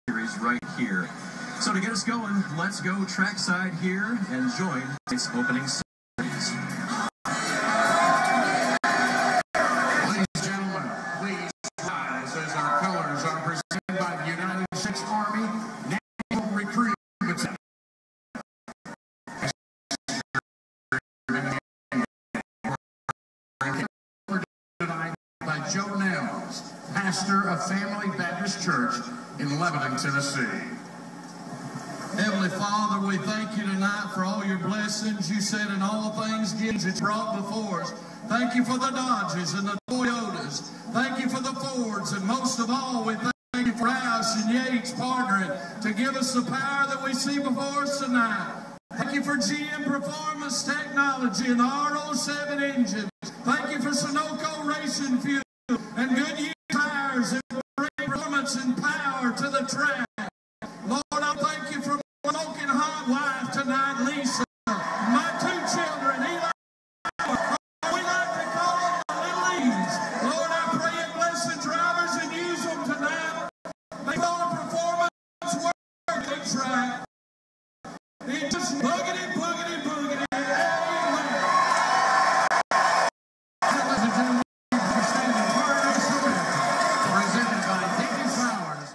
series right here. So to get us going, let's go trackside here and join its opening series. Ladies and gentlemen, please rise as our colors are presented by the United States Army National Recruitment Center. Tonight by Joe Nels, pastor of Family Baptist Church in Lebanon, Tennessee. Heavenly Father, we thank you tonight for all your blessings. You said in all things that you brought before us. Thank you for the Dodges and the Toyotas. Thank you for the Fords, and most of all, we thank you for House and Yates partnering to give us the power that we see before us tonight. Thank you for GM Performance Technology and the R07 engine. Thank you for Sunoco Racing Fuel and Goodyear tires and bring performance and power to the track. Lord, I thank you for my smoking hot wife tonight, Lisa. My two children, Eli, we like to call them the little E's. Lord, I pray you bless the drivers and use them tonight. Make our performance work the track. It just boogity, boogity, boogity. Ladies and gentlemen, presented by Deacon Flowers.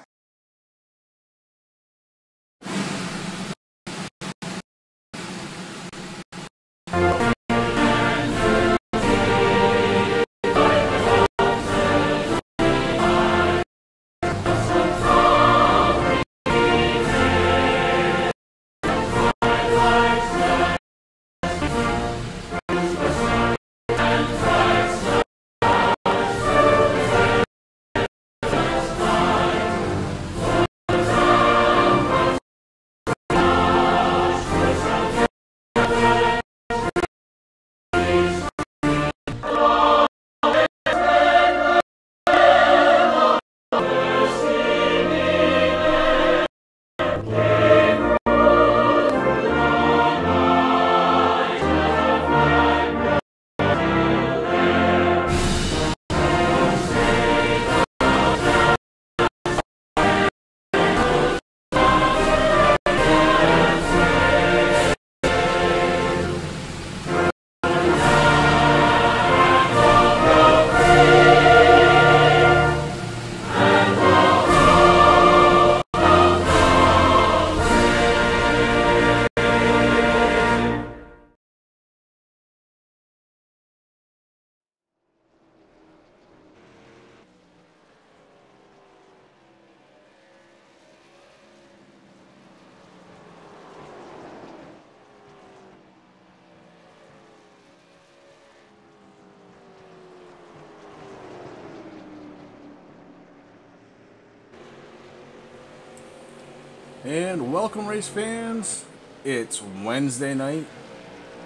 And welcome, race fans. It's Wednesday night.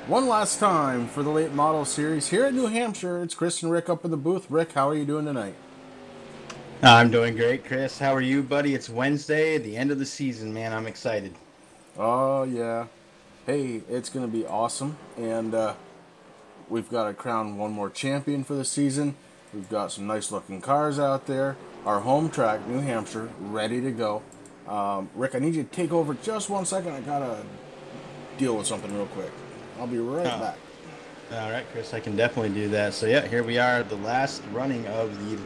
One last time for the late model series here at New Hampshire. It's Chris and Rick up in the booth. Rick, how are you doing tonight? I'm doing great, Chris. How are you, buddy? It's Wednesday, the end of the season, man. I'm excited. Oh, yeah. Hey, it's going to be awesome. And we've got to crown one more champion for the season. We've got some nice looking cars out there. Our home track, New Hampshire, ready to go. Rick, I need you to take over just 1 second. I got to deal with something real quick. I'll be right back. All right, Chris, I can definitely do that. So, yeah, here we are, the last running of the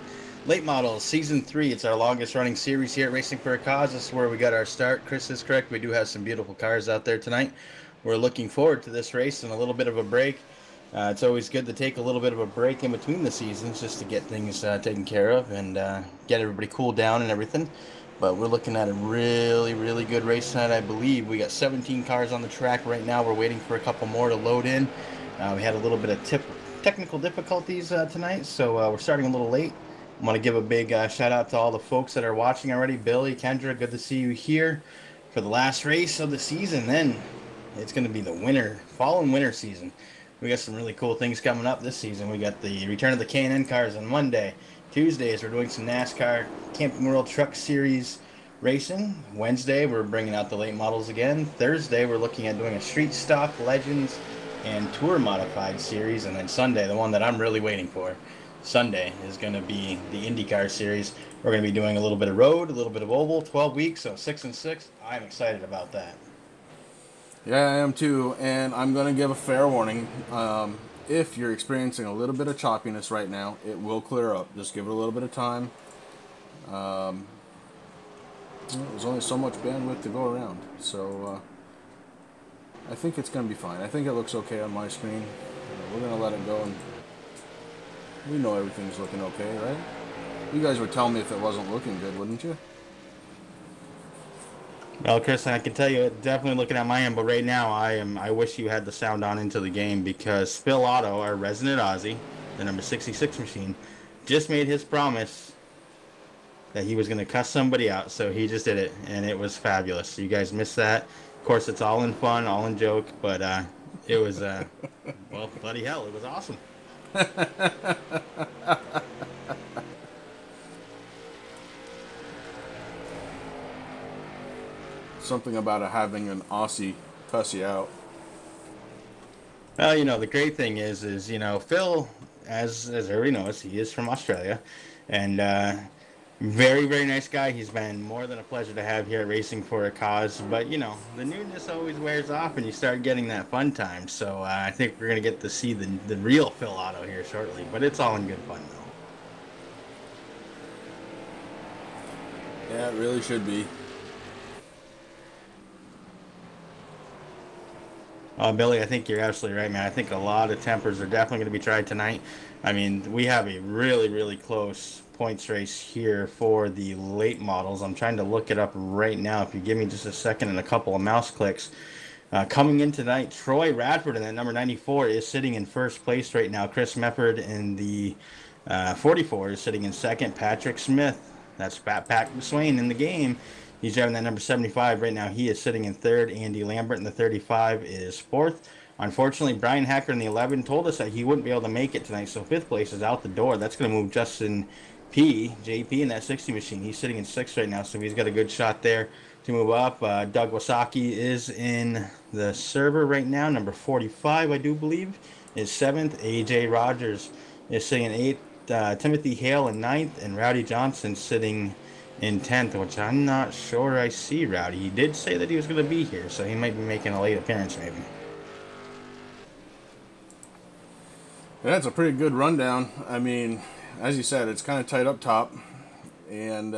late model season 3. It's our longest running series here at Racing for a Cause. This is where we got our start. Chris is correct. We do have some beautiful cars out there tonight. We're looking forward to this race and a little bit of a break. It's always good to take a little bit of a break in between the seasons just to get things taken care of and get everybody cooled down and everything. But we're looking at a really, really good race tonight, I believe. We got 17 cars on the track right now. We're waiting for a couple more to load in. We had a little bit of technical difficulties tonight, so we're starting a little late. I want to give a big shout out to all the folks that are watching already. Billy, Kendra, good to see you here for the last race of the season. Then it's going to be the fall and winter season. We got some really cool things coming up this season. We got the return of the K&N cars on Monday. Tuesdays, we're doing some NASCAR Camping World Truck Series racing. Wednesday, we're bringing out the late models again. Thursday, we're looking at doing a Street Stock, Legends, and Tour Modified series. And then Sunday, the one that I'm really waiting for, Sunday is going to be the IndyCar series. We're going to be doing a little bit of road, a little bit of oval, 12 weeks, so 6 and 6. I'm excited about that. Yeah, I am too, and I'm going to give a fair warning. If you're experiencing a little bit of choppiness right now, it will clear up. Just give it a little bit of time. There's only so much bandwidth to go around, so I think it's going to be fine. I think it looks okay on my screen. We're going to let it go, and we know everything's looking okay, right? You guys would tell me if it wasn't looking good, wouldn't you? Well, Chris, I can tell you, definitely looking at my end, but right now I wish you had the sound on into the game, because Phil Otto, our resident Aussie, the number 66 machine, just made his promise that he was going to cuss somebody out, so he just did it, and it was fabulous. You guys missed that. Of course, it's all in fun, all in joke, but it was, well, bloody hell, it was awesome. Something about having an Aussie cuss you out. Well, you know, the great thing is you know, Phil, as everybody knows, he is from Australia, and very, very nice guy. He's been more than a pleasure to have here at Racing for a Cause, but, you know, the newness always wears off, and you start getting that fun time, so I think we're going to get to see the real Phil Otto here shortly, but it's all in good fun, though. Yeah, it really should be. Billy, I think you're absolutely right, man. I think a lot of tempers are definitely going to be tried tonight. I mean, we have a really, really close points race here for the late models. I'm trying to look it up right now. If you give me just a second and a couple of mouse clicks. Coming in tonight, Troy Radford in that number 94 is sitting in first place right now. Chris Mefford in the 44 is sitting in second. Patrick Smith, that's Pat McSwain in the game. He's driving that number 75 right now. He is sitting in third. Andy Lambert in the 35 is fourth. Unfortunately, Brian Hacker in the 11 told us that he wouldn't be able to make it tonight, so fifth place is out the door. That's going to move Justin JP in that 60 machine. He's sitting in sixth right now, so he's got a good shot there to move up. Doug Wasaki is in the server right now. Number 45, I do believe, is seventh. AJ Rogers is sitting in eighth. Timothy Hale in ninth, and Rowdy Johnson sitting in 10th, which I'm not sure I see Rowdy. He did say that he was going to be here, so he might be making a late appearance maybe. That's a pretty good rundown. I mean, as you said, it's kind of tight up top, and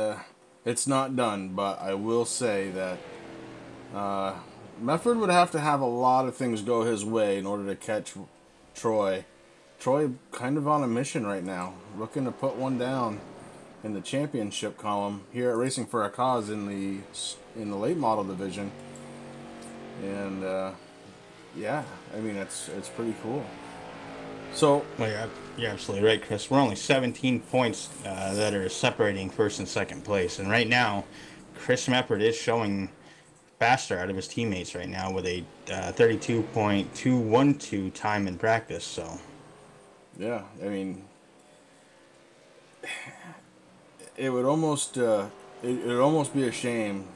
it's not done, but I will say that Mefford would have to have a lot of things go his way in order to catch Troy. Troy kind of on a mission right now, looking to put one down in the championship column here at Racing for a Cause in the late model division, and yeah, I mean it's pretty cool. So, well, you're absolutely right, Chris. We're only 17 points that are separating first and second place, and right now, Chris Mefford is showing faster out of his teammates right now with a 32.212 time in practice. So, yeah, I mean, it would almost it would almost be a shame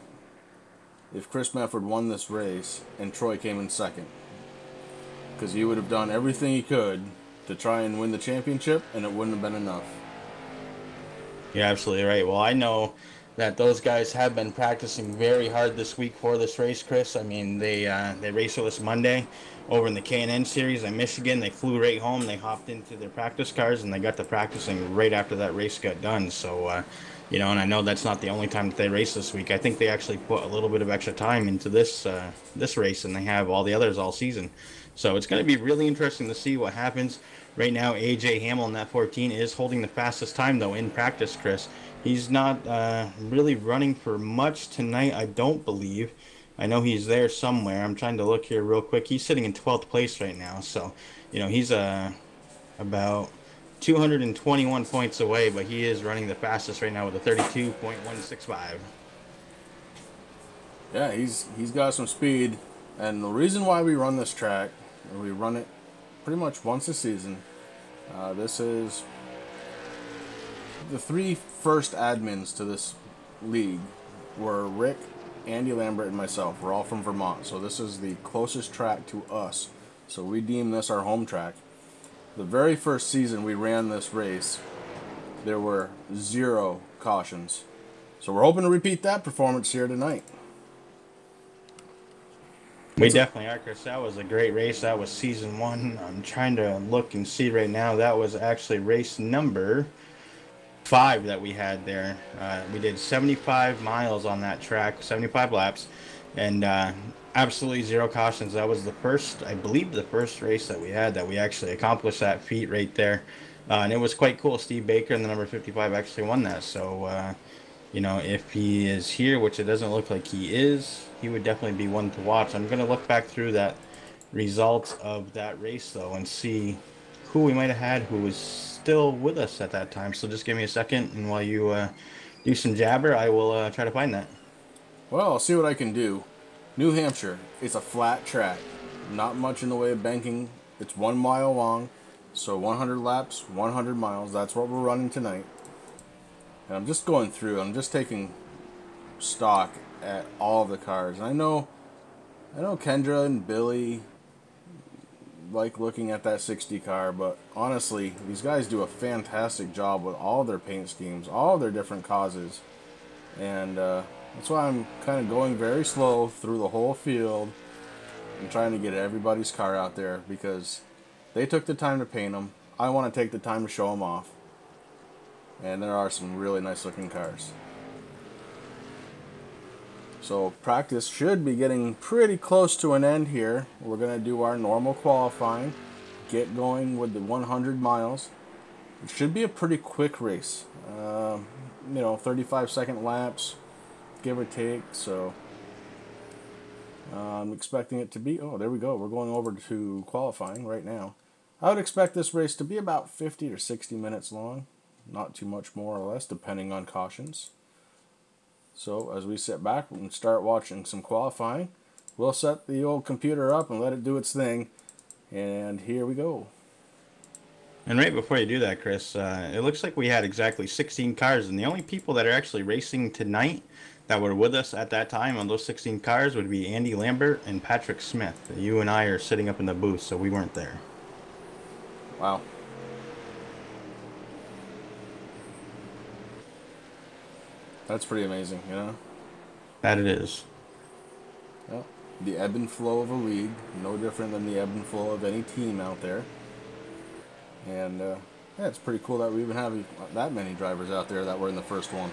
if Chris Mefford won this race and Troy came in second, because he would have done everything he could to try and win the championship, and it wouldn't have been enough. You're absolutely right. Well, I know that those guys have been practicing very hard this week for this race, Chris. I mean, they raced with us Monday over in the K&N series in Michigan. They flew right home. They hopped into their practice cars, and they got to practicing right after that race got done. So, you know, and I know that's not the only time that they race this week. I think they actually put a little bit of extra time into this race, and they have all the others all season. So it's going to be really interesting to see what happens. Right now, AJ Hamill in that 14 is holding the fastest time, though, in practice, Chris. He's not really running for much tonight, I don't believe. I know he's there somewhere. I'm trying to look here real quick. He's sitting in 12th place right now. So, you know, he's about 221 points away, but he is running the fastest right now with a 32.165. Yeah, he's got some speed. And the reason why we run this track, we run it pretty much once a season. This is the three first admins to this league were Rick, Andy Lambert, and myself. We're all from Vermont, so this is the closest track to us. So we deem this our home track. The very first season we ran this race, there were 0 cautions. So we're hoping to repeat that performance here tonight. We definitely are, Chris. That was a great race. That was season 1. I'm trying to look and see right now. That was actually race number 5 that we had there. We did 75 miles on that track, 75 laps, and absolutely 0 cautions. That was the first, I believe, the first race that we had that we actually accomplished that feat right there. And it was quite cool. Steve Baker in the number 55 actually won that. So, you know, if he is here, which it doesn't look like he is, he would definitely be one to watch. I'm going to look back through that results of that race, though, and see who we might have had who was still with us at that time. So just give me a second, and while you do some jabber, I will try to find that. Well, I'll see what I can do. New Hampshire, it's a flat track. Not much in the way of banking. It's 1 mile long, so 100 laps, 100 miles. That's what we're running tonight. And I'm just going through. I'm just taking stock at all of the cars. And I know Kendra and Billy like looking at that 60 car, but honestly, these guys do a fantastic job with all their paint schemes, all their different causes. And that's why I'm kind of going very slow through the whole field and trying to get everybody's car out there, because they took the time to paint them. I want to take the time to show them off. And there are some really nice looking cars. So practice should be getting pretty close to an end here. We're going to do our normal qualifying, get going with the 100 miles. It should be a pretty quick race. You know, 35-second laps, give or take. So I'm expecting it to be, oh, there we go. We're going over to qualifying right now. I would expect this race to be about 50 or 60 minutes long. Not too much more or less, depending on cautions. So as we sit back and start watching some qualifying, we'll set the old computer up and let it do its thing. And here we go. And right before you do that, Chris, it looks like we had exactly 16 cars, and the only people that are actually racing tonight that were with us at that time on those 16 cars would be Andy Lambert and Patrick Smith. You and I are sitting up in the booth, so we weren't there. Wow. That's pretty amazing, you know? That it is. Well, the ebb and flow of a league, no different than the ebb and flow of any team out there. And yeah, it's pretty cool that we even have that many drivers out there that were in the first one.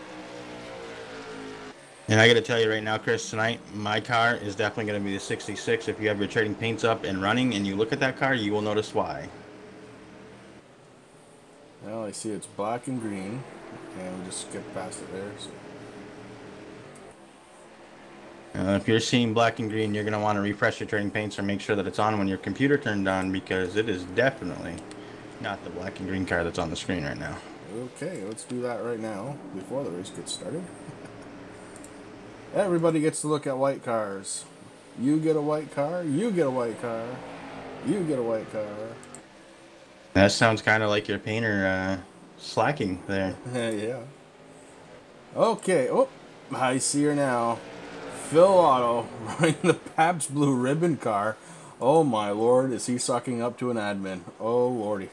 And I got to tell you right now, Chris, tonight, my car is definitely going to be the 66. If you have your trading paints up and running and you look at that car, you will notice why. Well, I see it's black and green, and we just skipped past it there. So. If you're seeing black and green, you're going to want to refresh your trading paints or make sure that it's on when your computer turned on, because it is definitely not the black and green car that's on the screen right now. Okay, let's do that right now before the race gets started. Everybody gets to look at white cars. You get a white car, you get a white car, you get a white car. That sounds kind of like your painter slacking there. Yeah. Okay, oh, I see her now. Phil Otto running the Pabst Blue Ribbon car. Oh my lord, is he sucking up to an admin? Oh lordy.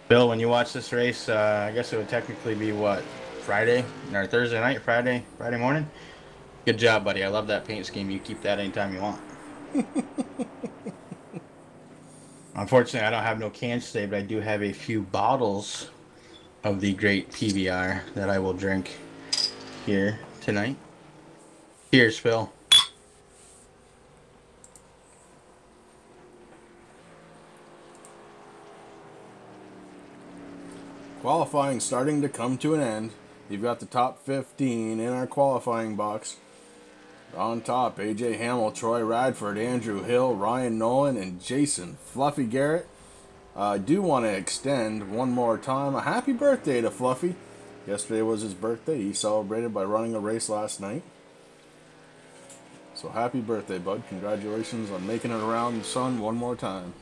Bill, when you watch this race, I guess it would technically be what, Friday or Thursday night, Friday morning? Good job, buddy. I love that paint scheme. You keep that anytime you want. Unfortunately, I don't have no cans today, but I do have a few bottles of the great PBR that I will drink here tonight. Cheers, Phil. Qualifying starting to come to an end. You've got the top 15 in our qualifying box. On top, AJ Hamill, Troy Radford, Andrew Hill, Ryan Nolan, and Jason Fluffy Garrett. I do want to extend one more time a happy birthday to Fluffy. Yesterday was his birthday. He celebrated by running a race last night. So happy birthday, bud. Congratulations on making it around the sun one more time.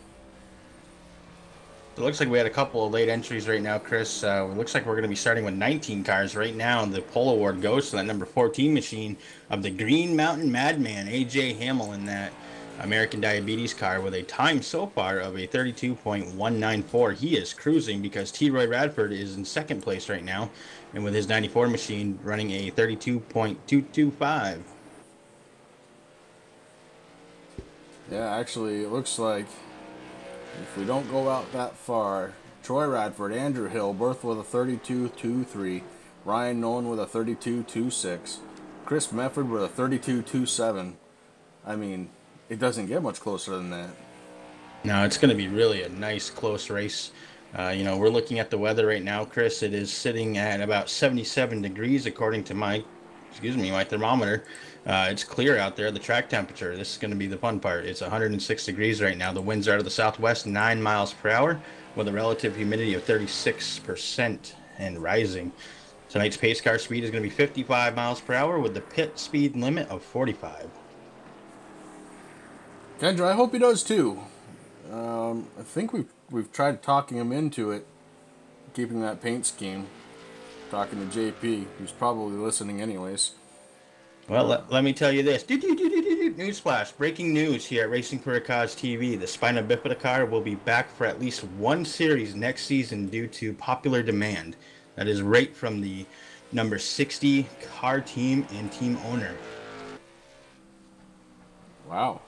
it looks like we had a couple of late entries right now, Chris. It looks like we're going to be starting with 19 cars right now. The pole award goes to that number 14 machine of the Green Mountain Madman, AJ Hamill, in that American Diabetes car with a time so far of a 32.194. He is cruising because T. Roy Radford is in second place right now, and with his 94 machine running a 32.225. Yeah, actually, it looks like if we don't go out that far, Troy Radford, Andrew Hill, both with a 32.23, Ryan Nolan with a 32.26, Chris Mefford with a 32.27. I mean, it doesn't get much closer than that. No, it's going to be really a nice close race. We're looking at the weather right now, Chris. It is sitting at about 77 degrees according to my thermometer. It's clear out there. The track temperature, this is going to be the fun part. It's 106 degrees right now. The winds are out of the southwest, 9 miles per hour, with a relative humidity of 36% and rising. Tonight's pace car speed is going to be 55 miles per hour with the pit speed limit of 45. Kendra, I hope he does too. I think we've tried talking him into it, keeping that paint scheme. Talking to JP, who's probably listening anyways. Well, let me tell you this. Newsflash. Breaking news here at Racing for a Cause TV. The Spina Bifida car will be back for at least one series next season due to popular demand. That is right from the number 60 car team and team owner. Wow.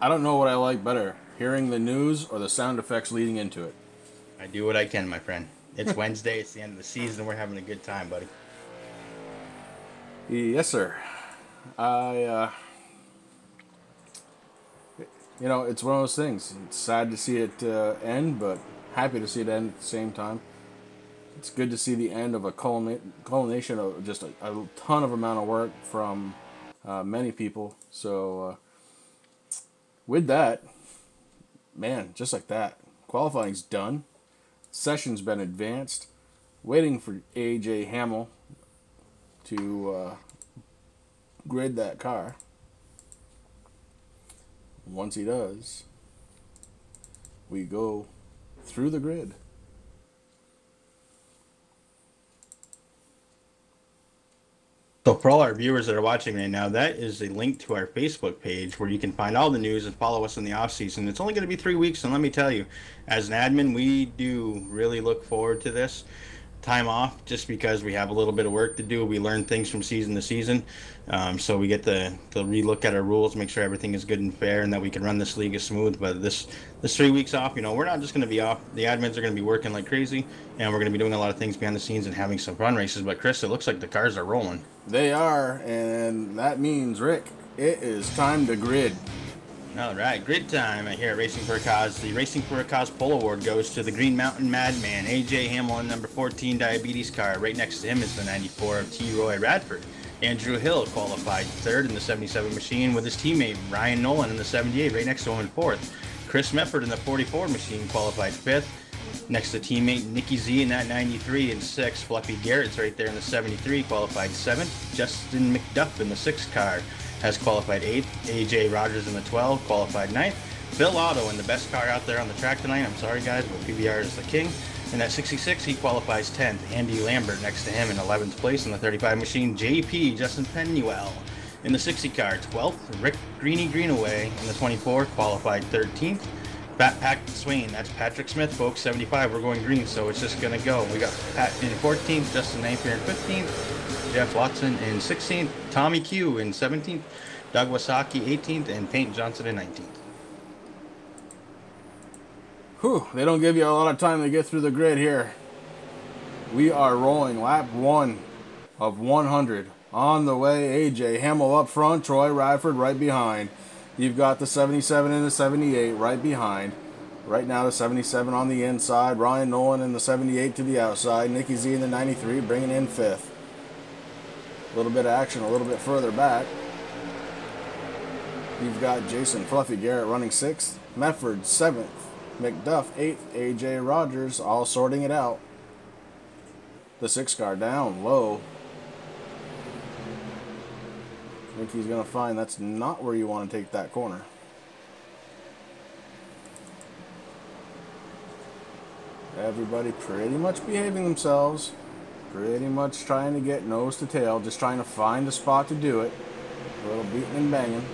I don't know what I like better, hearing the news or the sound effects leading into it. I do what I can, my friend. It's Wednesday. It's the end of the season. We're having a good time, buddy. Yes, sir. It's one of those things. It's sad to see it end, but happy to see it end at the same time. It's good to see the end of a culmination of just a ton of amount of work from many people. So with that, man, just like that, qualifying's done. Session's been advanced. Waiting for AJ Hamill to grid that car. Once he does, we go through the grid. So for all our viewers that are watching right now, that is a link to our Facebook page where you can find all the news and follow us in the off season. It's only going to be 3 weeks, and let me tell you, as an admin, we do really look forward to this time off just because we have a little bit of work to do. We learn things from season to season, so we get to relook at our rules, make sure everything is good and fair, and that we can run this league as smooth. But this 3 weeks off, we're not just going to be off. The admins are going to be working like crazy, and we're going to be doing a lot of things behind the scenes and having some fun races. But Chris, it looks like the cars are rolling. They are, and that means, Rick, it is time to grid. All right, grid time here at Racing for a Cause. The Racing for a Cause pole award goes to the Green Mountain Madman, AJ Hamill, in number 14 Diabetes car. Right next to him is the 94 of T. Roy Radford. Andrew Hill qualified third in the 77 machine with his teammate Ryan Nolan in the 78, right next to him in fourth. Chris Mefford in the 44 machine qualified fifth. Next to teammate Nicky Z in that 93 and 6. Fluffy Garrett's right there in the 73, qualified 7th. Justin McDuff in the 6 car has qualified 8th. AJ Rogers in the 12, qualified 9th. Phil Otto in the best car out there on the track tonight. I'm sorry, guys, but PBR is the king. In that 66, he qualifies 10th. Andy Lambert next to him in 11th place in the 35 machine. JP, Justin Penuel in the 60 car, 12th. Rick Greenaway in the 24, qualified 13th. Pat Swain, that's Patrick Smith, folks, 75. We're going green, so it's just going to go. We got Pat in 14th, Justin Napier in 15th, Jeff Watson in 16th, Tommy Q in 17th, Doug Wasaki 18th, and Paint Johnson in 19th. Whew, they don't give you a lot of time to get through the grid here. We are rolling lap 1 of 100. On the way, AJ Hamill up front, Troy Radford right behind. You've got the 77 and the 78 right behind. Right now the 77 on the inside. Ryan Nolan and the 78 to the outside. Nicky Z in the 93 bringing in 5th. A little bit of action a little bit further back. You've got Jason Fluffy Garrett running 6th. Mefford 7th. McDuff 8th. AJ Rogers all sorting it out. The 6 car down low. I think he's going to find that's not where you want to take that corner. Everybody pretty much behaving themselves. Pretty much trying to get nose to tail. Just trying to find a spot to do it. A little beating and banging.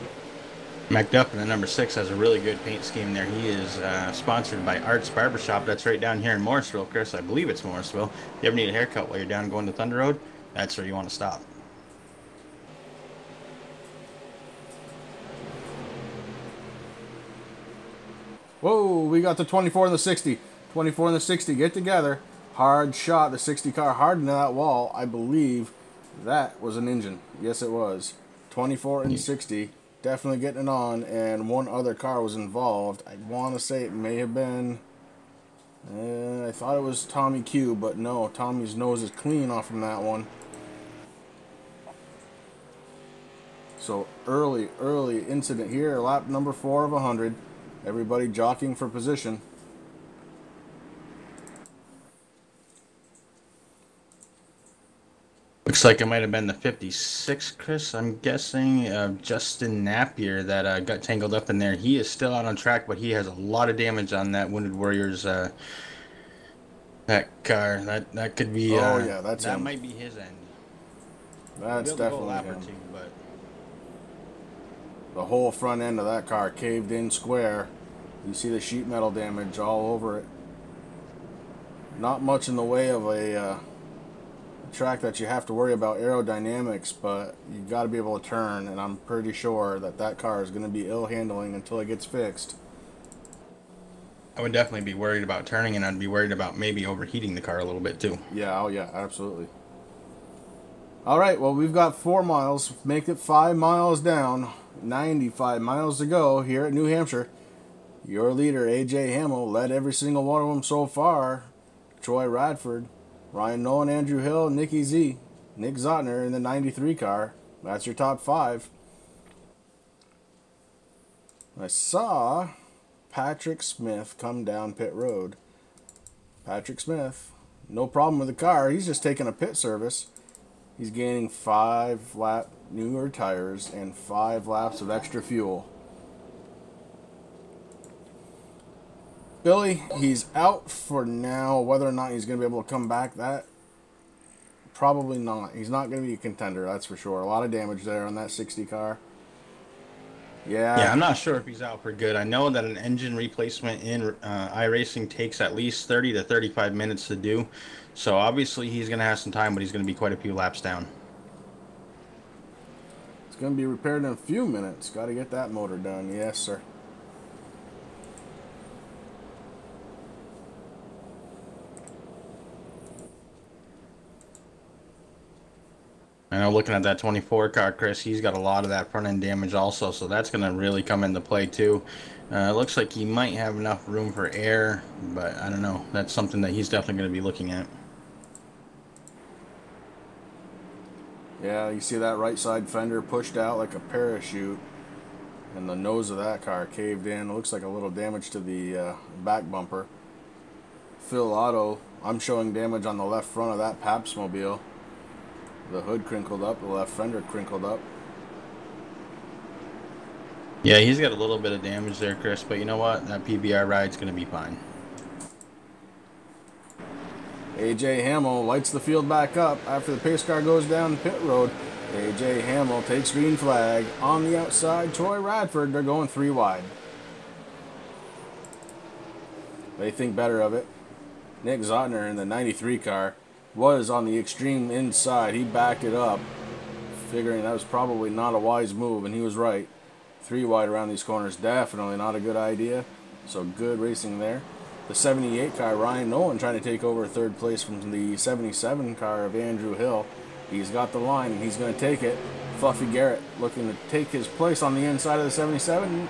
McDuffin, the number 6, has a really good paint scheme there. He is sponsored by Arts Barbershop. That's right down here in Morrisville, Chris. I believe it's Morrisville. If you ever need a haircut while you're down going to Thunder Road, that's where you want to stop. Whoa, we got the 24 and the 60. 24 and the 60 get together. Hard shot. The 60 car hard into that wall. I believe that was an engine. Yes, it was. 24 and 60. Definitely getting it on. And one other car was involved. I want to say it may have been... I thought it was Tommy Q, but no. Tommy's nose is clean off from that one. So early incident here. Lap number 4 of 100. Everybody jockeying for position. Looks like it might have been the 56, Chris. I'm guessing Justin Napier that got tangled up in there. He is still out on track, but he has a lot of damage on that Wounded Warriors that car. That could be. Oh yeah, that's that him. might be his end. That's definitely him. But the whole front end of that car caved in square. You see the sheet metal damage all over it. Not much in the way of a track that you have to worry about aerodynamics, but you got to be able to turn, and I'm pretty sure that that car is going to be ill handling until it gets fixed. I would definitely be worried about turning, and I'd be worried about maybe overheating the car a little bit too. Yeah, oh yeah, absolutely. All right, well, we've got 4 miles. Make it 5 miles down. 95 miles to go here at New Hampshire. Your leader, AJ Hamill, led every single one of them so far. Troy Radford, Ryan Nolan, Andrew Hill, Nicky Z, Nick Zotner in the 93 car. That's your top 5. I saw Patrick Smith come down pit road. Patrick Smith, no problem with the car. He's just taking a pit service. He's gaining 5 lap newer tires and 5 laps of extra fuel. Billy, he's out for now. Whether or not he's going to be able to come back, that probably not. He's not going to be a contender, that's for sure. A lot of damage there on that 60 car. Yeah, I'm not sure if he's out for good. I know that an engine replacement in iRacing takes at least 30 to 35 minutes to do. So obviously he's going to have some time, but he's going to be quite a few laps down. It's going to be repaired in a few minutes. Got to get that motor done. Yes, sir. I know looking at that 24 car, Chris, he's got a lot of that front end damage also, so that's going to really come into play too. It looks like he might have enough room for air, but I don't know. That's something that he's definitely going to be looking at. Yeah, you see that right side fender pushed out like a parachute, and the nose of that car caved in. It looks like a little damage to the back bumper. Phil Otto, I'm showing damage on the left front of that Pabstmobile. The hood crinkled up, the left fender crinkled up. Yeah, he's got a little bit of damage there, Chris, but you know what? That PBR ride's going to be fine. AJ Hamill lights the field back up after the pace car goes down pit road. AJ Hamill takes green flag. On the outside, Troy Radford, they're going 3 wide. They think better of it. Nick Zotner in the 93 car was on the extreme inside. He backed it up, figuring that was probably not a wise move, and he was right. 3 wide around these corners, definitely not a good idea. So good racing there. The 78 car, Ryan Nolan, trying to take over 3rd place from the 77 car of Andrew Hill. He's got the line, and he's going to take it. Fluffy Garrett looking to take his place on the inside of the 77.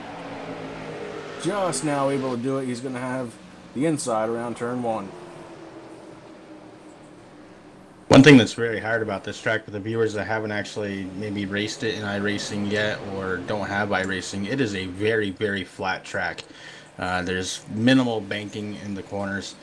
Just now able to do it. He's going to have the inside around turn 1. One thing that's very hard about this track for the viewers that haven't actually maybe raced it in iRacing yet or don't have iRacing, it is a very, very flat track. There's minimal banking in the corners.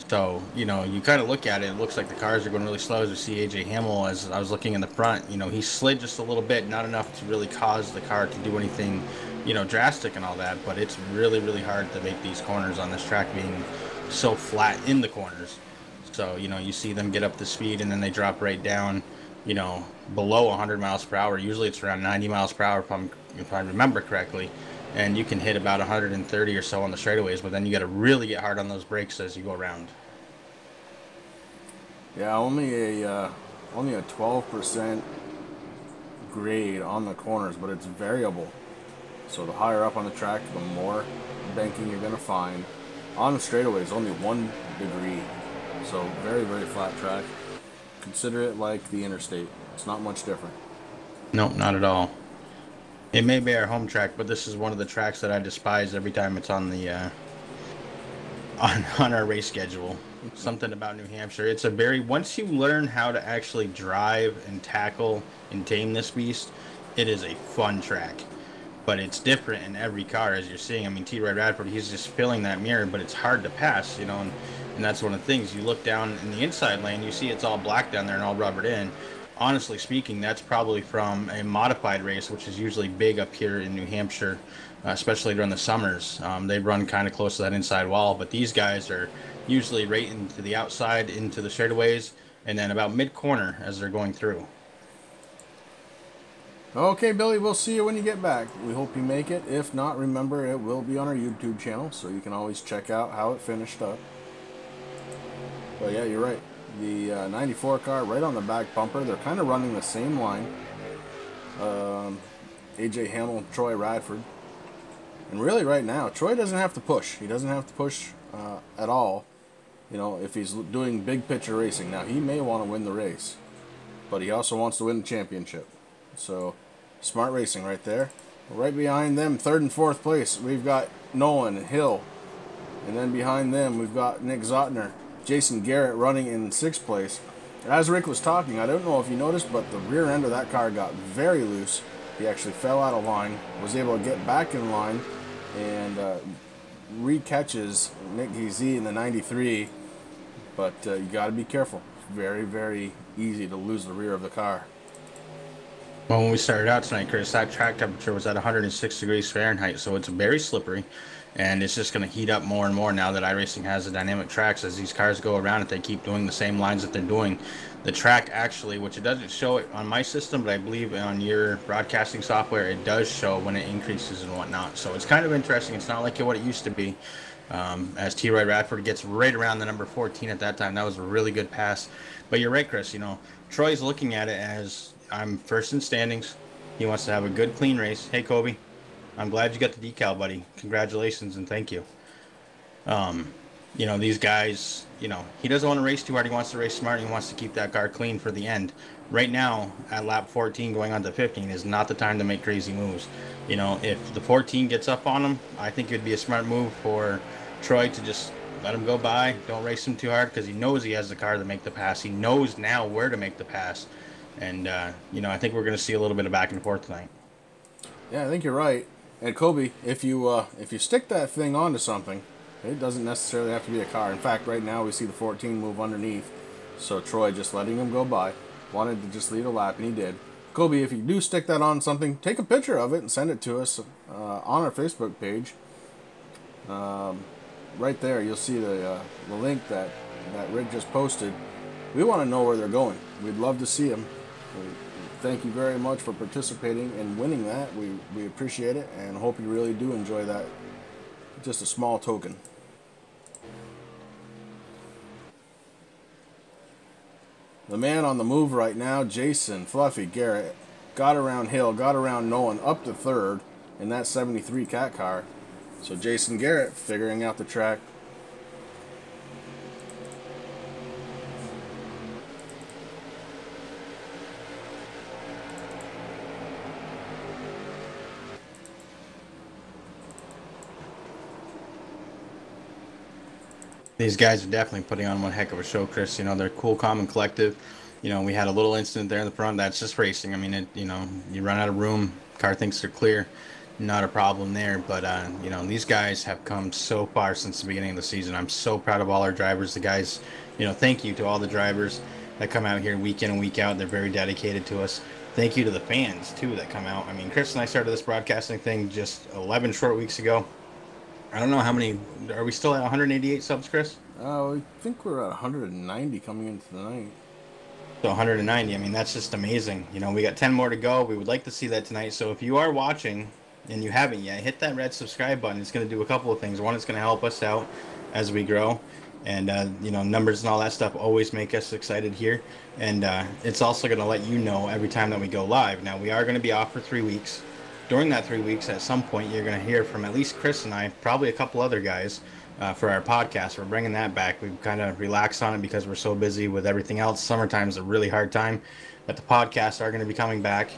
So, you know, you kind of look at it, it looks like the cars are going really slow. As we see AJ Hamill, as I was looking in the front, you know, he slid just a little bit, not enough to really cause the car to do anything, you know, drastic and all that. But it's really, really hard to make these corners on this track being so flat in the corners. So, you know, you see them get up the speed and then they drop right down, you know, below 100 miles per hour. Usually it's around 90 miles per hour if I remember correctly. And you can hit about 130 or so on the straightaways, but then you got to really get hard on those brakes as you go around. Yeah, only a 12% grade on the corners, but it's variable. So the higher up on the track, the more banking you're going to find. On the straightaways, only 1 degree. So very, very flat track. Consider it like the interstate. It's not much different. Nope, not at all. It may be our home track, but this is one of the tracks that I despise every time it's on the on our race schedule. Something about New Hampshire. It's a very, once you learn how to actually drive and tackle and tame this beast, it is a fun track. But it's different in every car, as you're seeing. I mean, T. Roy Radford, he's just filling that mirror, but it's hard to pass, you know, and that's one of the things. You look down in the inside lane, you see it's all black down there and all rubbered in. Honestly speaking, that's probably from a modified race, which is usually big up here in New Hampshire, especially during the summers. They run kind of close to that inside wall, but these guys are usually right into the outside, into the straightaways, and then about mid-corner as they're going through. Okay, Billy, we'll see you when you get back. We hope you make it. If not, remember, it will be on our YouTube channel, so you can always check out how it finished up. But yeah, you're right. The 94 car right on the back bumper. They're kind of running the same line. AJ Hamel, Troy Radford. And really right now, Troy doesn't have to push. He doesn't have to push at all. You know, if he's doing big picture racing. Now, he may want to win the race, but he also wants to win the championship. So, smart racing right there. Right behind them, 3rd and 4th place, we've got Nolan and Hill. And then behind them, we've got Nick Zotner. Jason Garrett running in 6th place. As Rick was talking, I don't know if you noticed, but the rear end of that car got very loose. He actually fell out of line, was able to get back in line, and re-catches Nick GZ in the 93. But you got to be careful. It's very, very easy to lose the rear of the car. Well, when we started out tonight, Chris, that track temperature was at 106 degrees Fahrenheit, so it's very slippery, and it's just going to heat up more and more now that iRacing has the dynamic tracks. As these cars go around, if they keep doing the same lines that they're doing, the track actually, which it doesn't show it on my system, but I believe on your broadcasting software, it does show when it increases and whatnot. So it's kind of interesting. It's not like what it used to be. As T. Roy Radford gets right around the number 14 at that time, that was a really good pass. But you're right, Chris. You know, Troy's looking at it as, I'm first in standings. He wants to have a good, clean race. Hey, Kobe, I'm glad you got the decal, buddy. Congratulations and thank you. You know, these guys, you know, he doesn't want to race too hard. He wants to race smart. He wants to keep that car clean for the end. Right now, at lap 14 going on to 15 is not the time to make crazy moves. You know, if the 14 gets up on him, I think it would be a smart move for Troy to just let him go by. Don't race him too hard because he knows he has the car to make the pass. He knows now where to make the pass. And, you know, I think we're going to see a little bit of back and forth tonight. Yeah, I think you're right. And Kobe, if you stick that thing onto something, it doesn't necessarily have to be a car. In fact, right now we see the 14 move underneath. So Troy just letting him go by. Wanted to just lead a lap, and he did. Kobe, if you do stick that on something, take a picture of it and send it to us on our Facebook page. Right there, you'll see the link that Rick just posted. We want to know where they're going. We'd love to see them. Thank you very much for participating and winning that. We appreciate it and hope you really do enjoy that. Just a small token. The man on the move right now, Jason Fluffy Garrett, got around Hill, got around Nolan up to 3rd in that 73 cat car. So Jason Garrett figuring out the track. These guys are definitely putting on one heck of a show, Chris. You know, they're cool, calm, and collective. You know, we had a little incident there in the front. That's just racing. I mean, you know, you run out of room. Car thinks they're clear. Not a problem there. But, you know, these guys have come so far since the beginning of the season. I'm so proud of all our drivers. The guys, you know, thank you to all the drivers that come out here week in and week out. They're very dedicated to us. Thank you to the fans, too, that come out. I mean, Chris and I started this broadcasting thing just 11 short weeks ago. I don't know how many. Are we still at 188 subs, Chris? I think we're at 190 coming into the night. So 190. I mean, that's just amazing. You know, we got 10 more to go. We would like to see that tonight. So if you are watching and you haven't yet, hit that red subscribe button. It's going to do a couple of things. One, it's going to help us out as we grow. And, you know, numbers and all that stuff always make us excited here. And it's also going to let you know every time that we go live. Now, we are going to be off for 3 weeks. During that 3 weeks, at some point, you're going to hear from at least Chris and I, probably a couple other guys, for our podcast. We're bringing that back. We've kind of relaxed on it because we're so busy with everything else. Summertime's a really hard time. But the podcasts are going to be coming back.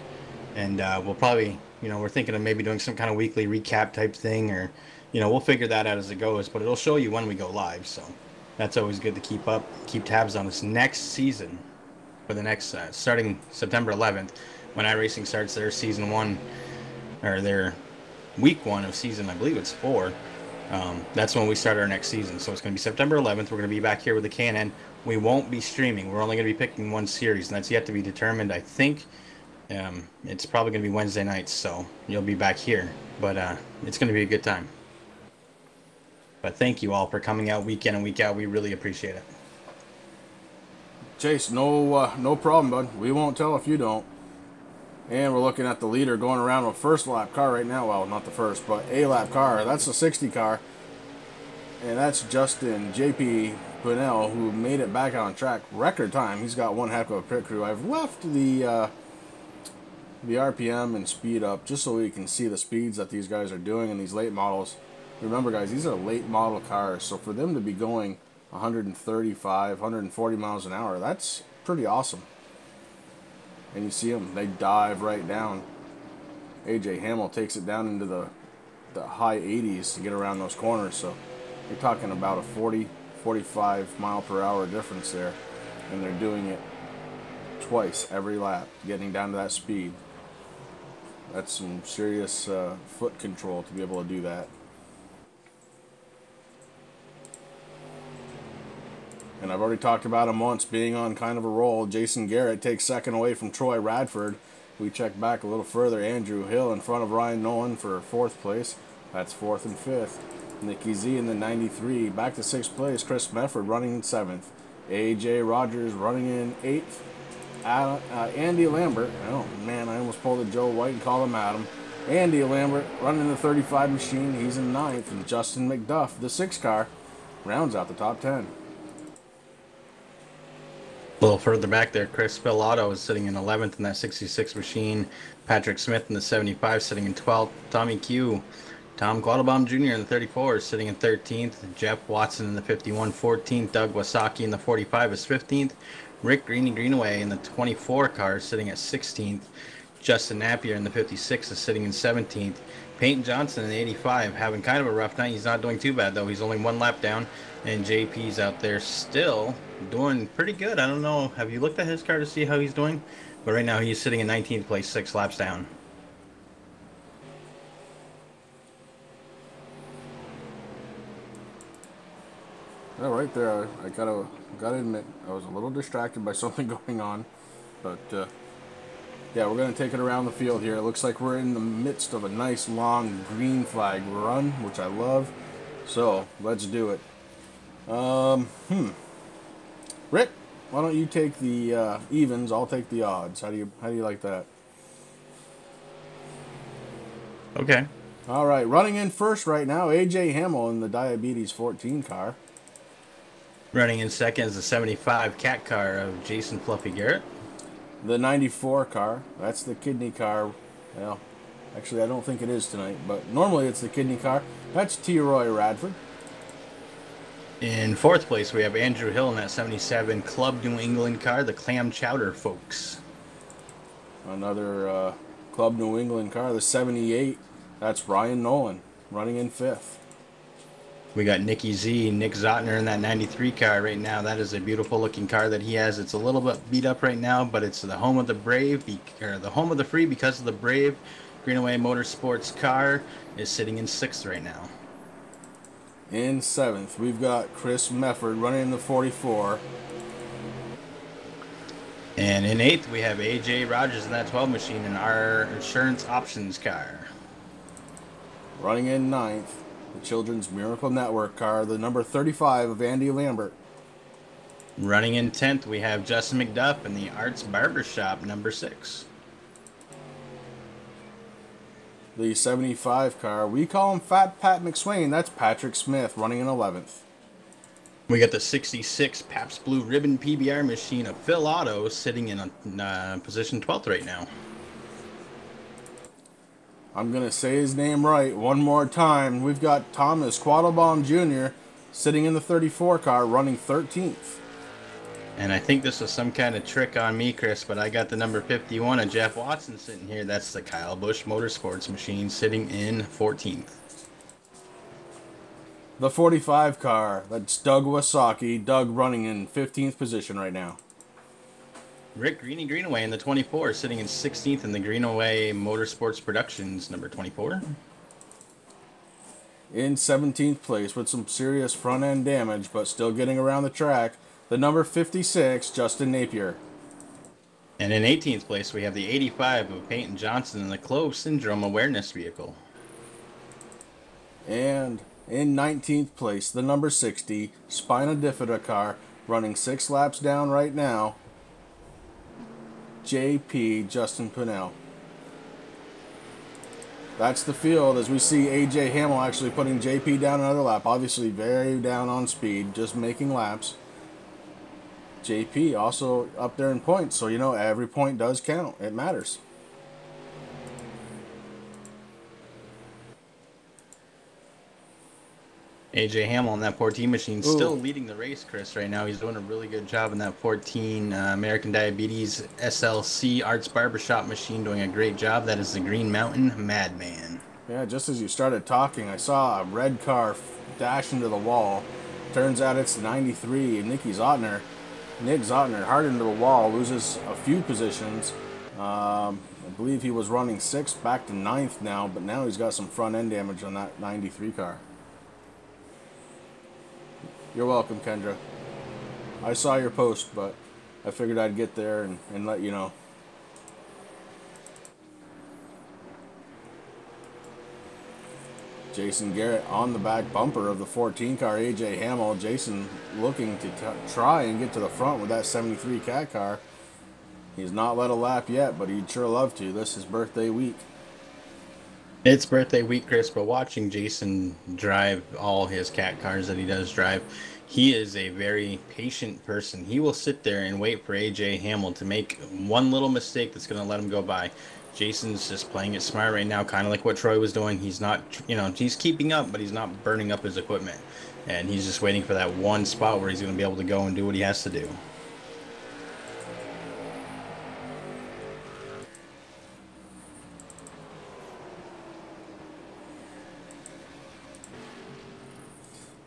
And we'll probably, you know, we're thinking of maybe doing some kind of weekly recap type thing. Or, you know, we'll figure that out as it goes. But it'll show you when we go live. So that's always good to keep tabs on this next season. For the next, starting September 11th, when iRacing starts their season 1, or their week 1 of season, I believe it's 4. That's when we start our next season. So it's going to be September 11th. We're going to be back here with the K&N. We won't be streaming. We're only going to be picking one series, and that's yet to be determined. I think it's probably going to be Wednesday nights, so you'll be back here. But it's going to be a good time. But thank you all for coming out week in and week out. We really appreciate it. Chase, no problem, bud. We won't tell if you don't. And we're looking at the leader going around with first lap car right now. Well, not the first, but a lap car. That's the 60 car. And that's Justin J.P. Bunnell, who made it back on track. Record time. He's got one heck of a pit crew. I've left the RPM and speed up just so we can see the speeds that these guys are doing in these late models. Remember, guys, these are late model cars. So for them to be going 135, 140 miles an hour, that's pretty awesome. And you see them, they dive right down. AJ Hamill takes it down into the high 80s to get around those corners. So you're talking about a 40, 45 mile per hour difference there. And they're doing it twice every lap, getting down to that speed. That's some serious foot control to be able to do that. And I've already talked about him once being on kind of a roll. Jason Garrett takes second away from Troy Radford. We check back a little further. Andrew Hill in front of Ryan Nolan for 4th place. That's 4th and 5th. Nicky Z in the 93. Back to 6th place. Chris Mefford running in 7th. AJ Rogers running in 8th. Andy Lambert. Oh, man, I almost pulled a Joe White and called him Adam. Andy Lambert running the 35 machine. He's in 9th. And Justin McDuff, the 6 car, rounds out the top 10. A little further back there, Chris Spillato is sitting in 11th in that 66 machine. Patrick Smith in the 75 sitting in 12th. Tommy Q. Tom Quattlebaum Jr. in the 34 is sitting in 13th. Jeff Watson in the 51, 14th. Doug Wasaki in the 45 is 15th. Rick Greenaway in the 24 car is sitting at 16th. Justin Napier in the 56 is sitting in 17th. Peyton Johnson in the 85 having kind of a rough night. He's not doing too bad, though. He's only 1 lap down. And JP's out there still doing pretty good. I don't know. Have you looked at his car to see how he's doing? But right now he's sitting in 19th place, 6 laps down. Yeah, right there. I gotta admit, I was a little distracted by something going on. But yeah, we're gonna take it around the field here. It looks like we're in the midst of a nice long green flag run, which I love. So let's do it. Rick, why don't you take the evens? I'll take the odds. How do you like that? Okay. All right, running in first right now, AJ Hamill in the Diabetes 14 car. Running in second is the 75 Cat car of Jason Fluffy Garrett. The 94 car, that's the kidney car. Well, actually, I don't think it is tonight, but normally it's the kidney car. That's T. Roy Radford. In 4th place, we have Andrew Hill in that 77 Club New England car, the Clam Chowder folks. Another Club New England car, the 78. That's Ryan Nolan, running in 5th. We got Nicky Z, Nick Zotner in that 93 car right now. That is a beautiful looking car that he has. It's a little bit beat up right now, but it's the home of the brave, or the home of the free because of the brave. Greenaway Motorsports car is sitting in 6th right now. In 7th, we've got Chris Mefford running in the 44. And in 8th, we have AJ Rogers in that 12 machine in our insurance options car. Running in 9th, the Children's Miracle Network car, the number 35 of Andy Lambert. Running in 10th, we have Justin McDuff in the Arts Barbershop, number 6. The 75 car, we call him Fat Pat McSwain. That's Patrick Smith running in 11th. We got the 66 Pabst Blue Ribbon PBR machine of Phil Otto sitting in position 12th right now. I'm going to say his name right one more time. We've got Thomas Quattlebaum Jr. sitting in the 34 car running 13th. And I think this was some kind of trick on me, Chris, but I got the number 51 of Jeff Watson sitting here. That's the Kyle Busch Motorsports machine sitting in 14th. The 45 car, that's Doug Wasaki. Doug running in 15th position right now. Rick Greenaway in the 24, sitting in 16th in the Greenaway Motorsports Productions, number 24. In 17th place with some serious front end damage, but still getting around the track, the number 56, Justin Napier. And in 18th place, we have the 85 of Peyton Johnson in the Clove Syndrome Awareness Vehicle. And in 19th place, the number 60, Spina Bifida car, running 6 laps down right now, JP Justin Pinnell. That's the field as we see AJ Hamill actually putting JP down another lap. Obviously very down on speed, just making laps. JP also up there in points, so you know every point does count. It matters. AJ Hamill in that 14 machine still leading the race, Chris, right now. He's doing a really good job in that 14 American Diabetes SLC Arts Barbershop machine, doing a great job. That is the Green Mountain Madman. Yeah, just as you started talking, I saw a red car dash into the wall. Turns out it's 93, Nick Zotner hard into the wall, loses a few positions. I believe he was running 6th, back to 9th now, but now he's got some front end damage on that 93 car. You're welcome, Kendra. I saw your post, but I figured I'd get there and let you know. Jason Garrett on the back bumper of the 14 car, AJ Hamill. Jason looking to try and get to the front with that 73 Cat car. He's not led a lap yet, but he'd sure love to. This is birthday week. It's birthday week, Chris, but watching Jason drive all his Cat cars that he does drive, he is a very patient person. He will sit there and wait for AJ Hamill to make one little mistake that's going to let him go by. Jason's just playing it smart right now, kind of like what Troy was doing. He's not, he's keeping up, but he's not burning up his equipment. And he's just waiting for that one spot where he's going to be able to go and do what he has to do.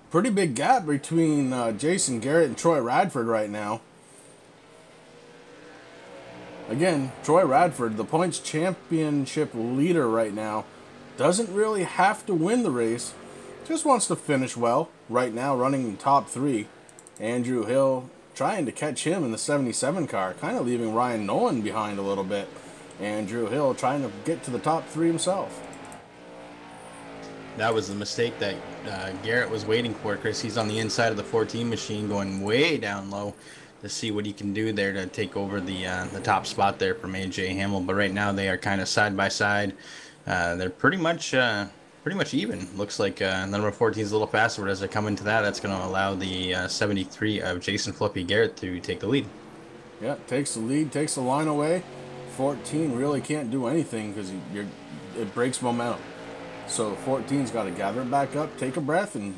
Pretty big gap between Jason Garrett and Troy Radford right now. Again, Troy Radford, the points championship leader right now, doesn't really have to win the race. Just wants to finish well. Right now, running in top 3. Andrew Hill trying to catch him in the 77 car, kind of leaving Ryan Nolan behind a little bit. Andrew Hill trying to get to the top 3 himself. That was the mistake that Garrett was waiting for, Chris. He's on the inside of the 14 machine going way down low to see what he can do there to take over the top spot there from AJ Hamill. But right now they are kind of side by side. They're pretty much even. Looks like the number 14 is a little faster, but as they come into that, that's going to allow the 73 of Jason Flippy Garrett to take the lead. Yeah, takes the lead, takes the line away. 14 really can't do anything because it breaks momentum. So 14's got to gather it back up, take a breath, and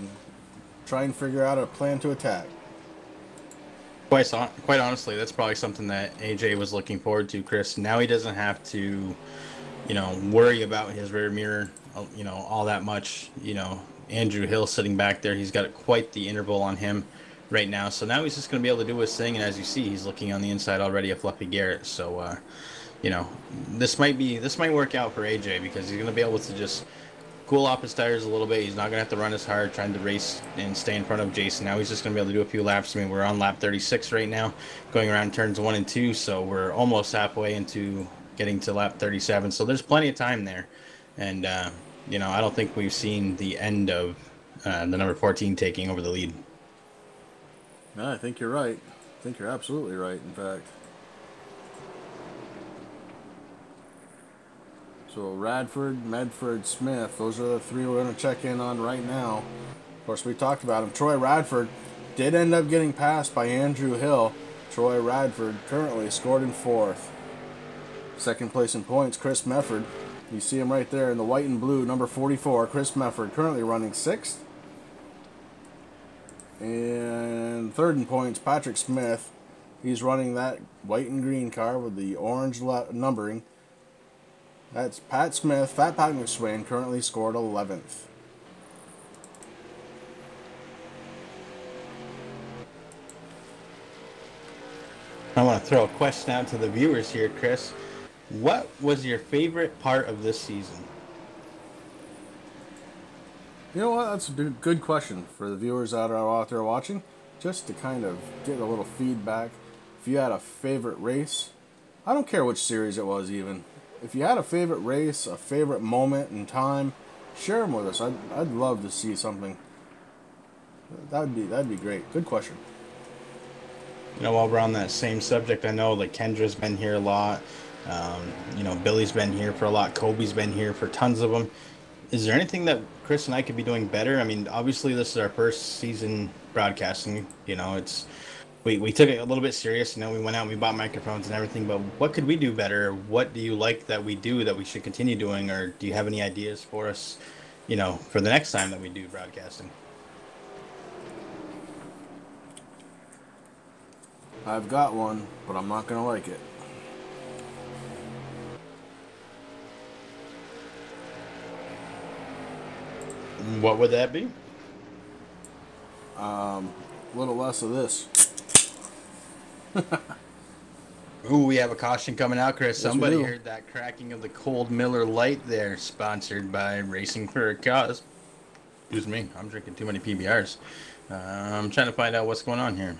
try and figure out a plan to attack. Quite honestly, that's probably something that AJ was looking forward to, Chris. Now he doesn't have to, worry about his rear mirror, all that much. Andrew Hill sitting back there, he's got quite the interval on him right now. So now he's just going to be able to do his thing, and as you see, he's looking on the inside already of Fluffy Garrett. So, this might work out for AJ because he's going to be able to just cool off his tires a little bit. He's not going to have to run as hard trying to race and stay in front of Jason. Now he's just going to be able to do a few laps. I mean, we're on lap 36 right now, going around turns 1 and 2, so we're almost halfway into getting to lap 37. So there's plenty of time there. And, you know, I don't think we've seen the end of the number 14 taking over the lead. No, I think you're right. I think you're absolutely right, in fact. So Radford, Medford, Smith, those are the three we're going to check in on right now. Of course, we talked about him. Troy Radford did end up getting passed by Andrew Hill. Troy Radford currently scored in 4th. Second place in points, Chris Mefford. You see him right there in the white and blue, number 44. Chris Mefford currently running 6th. And third in points, Patrick Smith. He's running that white and green car with the orange numbering. That's Pat Smith. Fat Pat McSwain currently scored 11th. I want to throw a question out to the viewers here, Chris. What was your favorite part of this season? You know what? That's a good question for the viewers that are out there watching. Just to kind of get a little feedback. If you had a favorite race, I don't care which series it was even. If you had a favorite race, a favorite moment in time, share them with us. I'd love to see something. That'd be great. Good question. You know, while we're on that same subject, I know like Kendra's been here a lot. You know, Billy's been here for a lot. Kobe's been here for tons of them. Is there anything that Chris and I could be doing better? I mean, obviously this is our first season broadcasting. You know, we took it a little bit serious. You know, we went out and we bought microphones and everything. But what could we do better? What do you like that we do that we should continue doing? Or do you have any ideas for us, you know, for the next time that we do broadcasting? I've got one, but I'm not going to like it. What would that be? A little less of this. Ooh, we have a caution coming out, Chris. Yes, Somebody heard that cracking of the cold Miller Lite there, sponsored by Racing for a Cause. Excuse me, I'm drinking too many PBRs. I'm trying to find out what's going on here.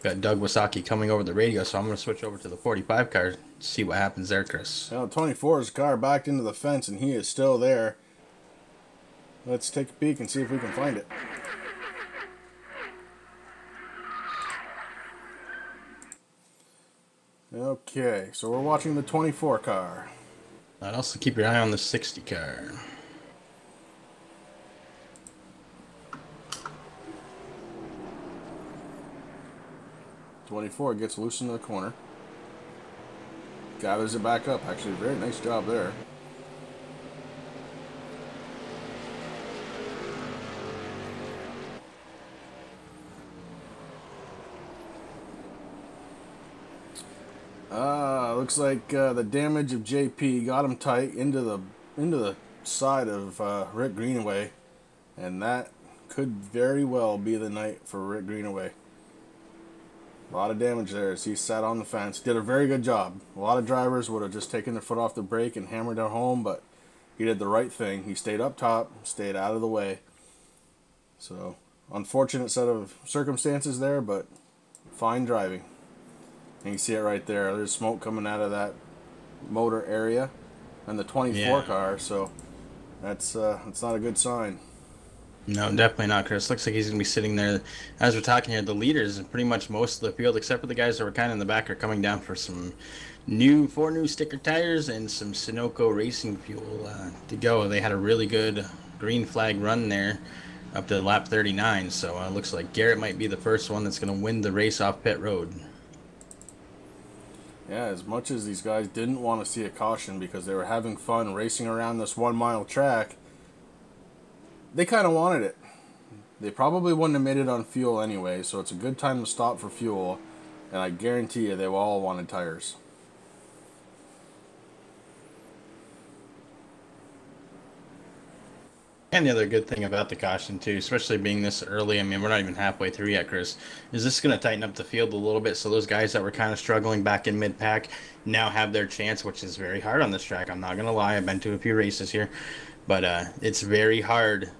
Got Doug Wasaki coming over the radio, so I'm going to switch over to the 45 car, see what happens there, Chris. Now, 24's car backed into the fence, and he is still there. Let's take a peek and see if we can find it. Okay, so we're watching the 24 car. I'd also keep your eye on the 60 car. '24 gets loose into the corner. Gathers it back up. Actually, very nice job there. Looks like the damage of JP got him tight into the side of Rick Greenaway, and that could very well be the night for Rick Greenaway. A lot of damage there as he sat on the fence. Did a very good job. A lot of drivers would have just taken their foot off the brake and hammered it home, but he did the right thing. He stayed up top, stayed out of the way. So, unfortunate set of circumstances there, but fine driving. And you see it right there. There's smoke coming out of that motor area and the 24 car, so that's not a good sign. No, definitely not, Chris. Looks like he's going to be sitting there. As we're talking here, the leaders and pretty much most of the field, except for the guys that were kind of in the back, are coming down for some four new sticker tires and some Sunoco racing fuel to go. They had a really good green flag run there up to lap 39, so it looks like Garrett might be the first one that's going to win the race off pit road. Yeah, as much as these guys didn't want to see a caution because they were having fun racing around this 1 mile track, they kind of wanted it. They probably wouldn't have made it on fuel anyway, so it's a good time to stop for fuel, and I guarantee you they all wanted tires. And the other good thing about the caution, too, especially being this early, I mean, we're not even halfway through yet, Chris, is this going to tighten up the field a little bit so those guys that were kind of struggling back in mid-pack now have their chance, which is very hard on this track. I'm not going to lie. I've been to a few races here, but it's very hard